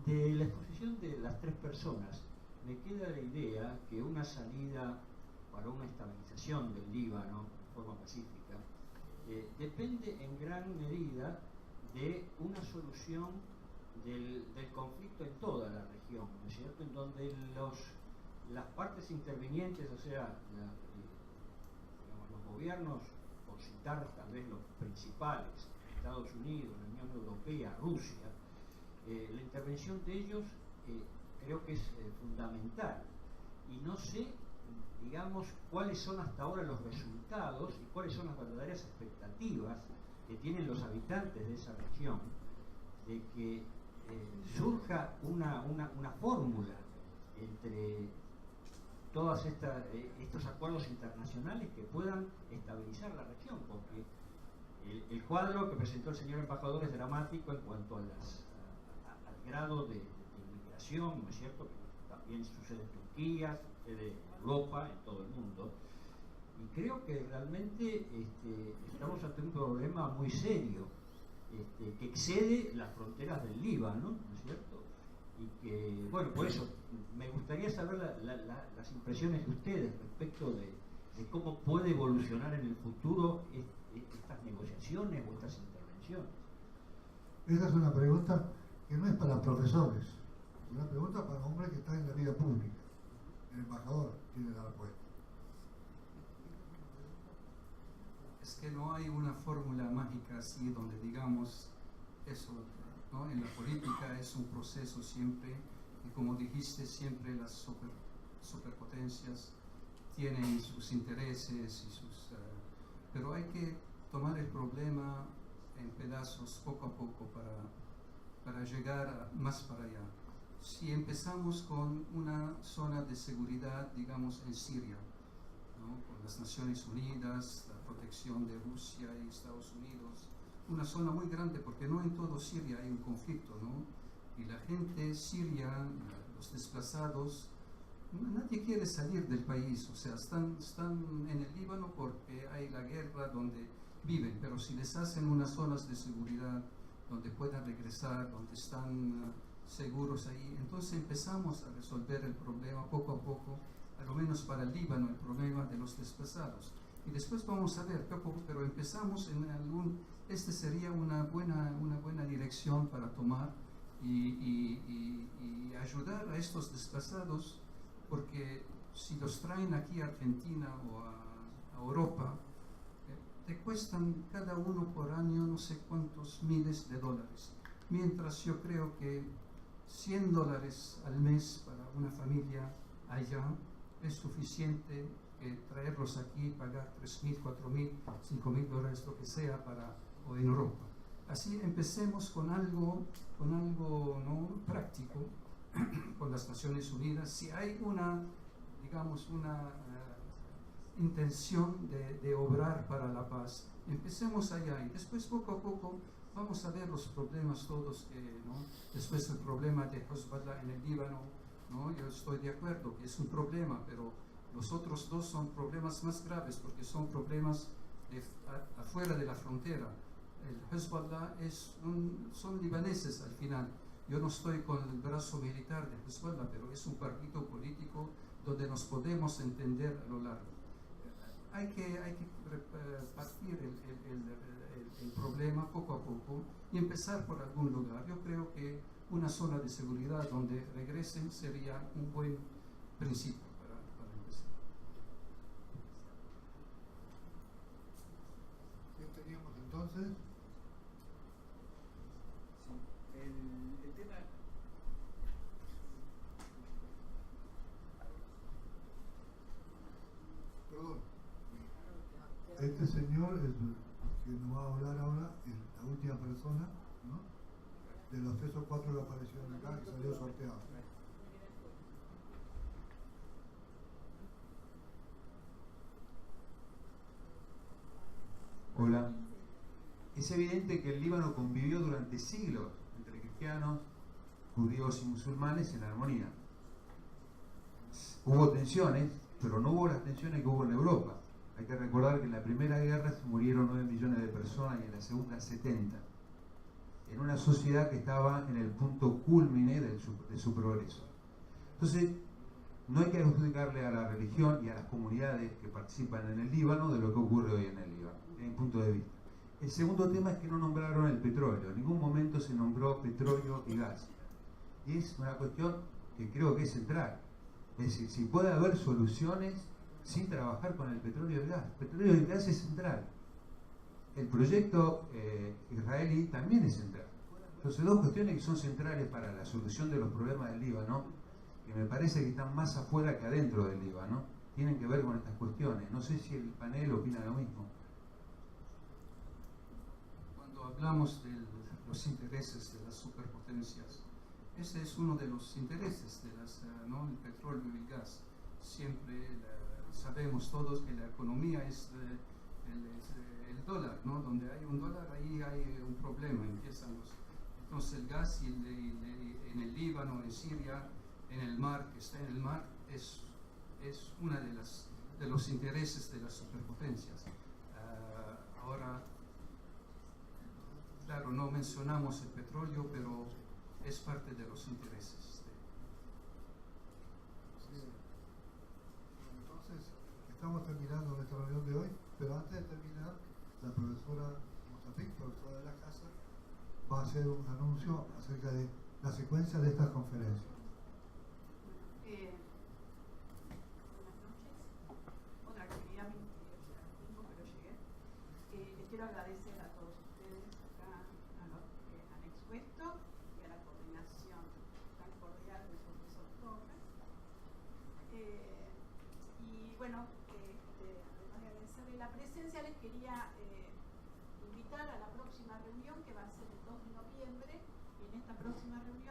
De la exposición de las 3 personas, me queda la idea que una salida para una estabilización del Líbano de forma pacífica depende en gran medida de una solución del conflicto en toda la región, ¿no es cierto?, en donde las partes intervinientes, o sea, digamos, los gobiernos, por citar tal vez los principales, Estados Unidos, la Unión Europea, Rusia, la intervención de ellos creo que es fundamental, y no sé, digamos, cuáles son hasta ahora los resultados y cuáles son las verdaderas expectativas que tienen los habitantes de esa región de que surja una fórmula entre todos estos acuerdos internacionales que puedan estabilizar la región, porque el cuadro que presentó el señor embajador es dramático en cuanto al grado de inmigración, ¿no es cierto?, que también sucede en Turquía, sucede en Europa, en todo el mundo, y creo que realmente estamos ante un problema muy serio, que excede las fronteras del Líbano, ¿no es cierto?, y que, bueno, por eso me gustaría saber las impresiones de ustedes respecto de cómo puede evolucionar en el futuro estas negociaciones o estas intervenciones. Esa es una pregunta que no es para profesores, es una pregunta para hombres que están en la vida pública. El embajador tiene la respuesta. Es que no hay una fórmula mágica así donde digamos eso, ¿no? En la política es un proceso siempre, y como dijiste, siempre las superpotencias tienen sus intereses y pero hay que tomar el problema en pedazos poco a poco para llegar más para allá. si empezamos con una zona de seguridad, digamos, en Siria, ¿no? Con las Naciones Unidas, la protección de Rusia y Estados Unidos, una zona muy grande, porque no en todo Siria hay un conflicto, ¿no? Y la gente siria, los desplazados, nadie quiere salir del país, o sea, están en el Líbano porque hay la guerra donde viven, pero si les hacen unas zonas de seguridad donde puedan regresar, donde están seguros ahí, entonces empezamos a resolver el problema poco a poco, a lo menos para el Líbano, el problema de los desplazados. Y después vamos a ver, pero empezamos en este sería una buena dirección para tomar y ayudar a estos desplazados, porque si los traen aquí a Argentina o a Europa, te cuestan cada uno por año no sé cuántos miles de dólares, mientras yo creo que $100 al mes para una familia allá es suficiente que traerlos aquí y pagar $3.000, $4.000, $5.000, lo que sea, o en Europa. Así empecemos con algo ¿no? práctico con las Naciones Unidas. Si hay una intención de obrar para la paz, empecemos allá y después poco a poco vamos a ver los problemas todos, ¿no? Después el problema de Hezbollah en el Líbano, ¿no? Yo estoy de acuerdo que es un problema, pero los otros dos son problemas más graves porque son problemas afuera de la frontera. El Hezbollah son libaneses al final. Yo no estoy con el brazo militar de Hezbollah, pero es un partido político donde nos podemos entender a lo largo. Hay que partir el problema poco a poco y empezar por algún lugar. Yo creo que una zona de seguridad donde regresen sería un buen principio para empezar. ¿Qué teníamos entonces? El tema... Perdón. Este señor es que nos va a hablar ahora, es la última persona, ¿no? De los 3 o 4 que aparecieron acá y salió sorteado. Hola. Es evidente que el Líbano convivió durante siglos entre cristianos, judíos y musulmanes en armonía. Hubo tensiones, pero no hubo las tensiones que hubo en Europa. Hay que recordar que en la primera guerra se murieron 9 millones de personas y en la segunda 70. En una sociedad que estaba en el punto culmine de su progreso. Entonces, no hay que adjudicarle a la religión y a las comunidades que participan en el Líbano de lo que ocurre hoy en el Líbano, desde mi punto de vista. El segundo tema es que no nombraron el petróleo. En ningún momento se nombró petróleo y gas. Y es una cuestión que creo que es central. Es decir, si puede haber soluciones sin trabajar con el petróleo y el gas. El petróleo y el gas es central. El proyecto israelí también es central. Entonces, dos cuestiones que son centrales para la solución de los problemas del Líbano, que me parece que están más afuera que adentro del Líbano, tienen que ver con estas cuestiones. No sé si el panel opina lo mismo. Cuando hablamos de los intereses de las superpotencias, ese es uno de los intereses de ¿no? el petróleo y el gas. Siempre sabemos todos que la economía es el dólar, ¿no? Donde hay un dólar, ahí hay un problema, entonces el gas en el Líbano, en Siria, en el mar, que está en el mar, es una de los intereses de las superpotencias. Ahora, claro, no mencionamos el petróleo, pero es parte de los intereses. Sí. Entonces, estamos terminando nuestra reunión de hoy, pero antes de terminar, la profesora Mostafik, profesora de la casa, va a hacer un anuncio acerca de la secuencia de estas conferencias. Buenas noches. Otra actividad ministerio, pero llegué. Les quiero agradecer a todos ustedes acá, a los que han expuesto y a la coordinación tan cordial del profesor Torres. Y bueno, además de agradecerle la presencia, les quería invitar a la próxima reunión, que va a ser el 2 de noviembre, y en esta próxima reunión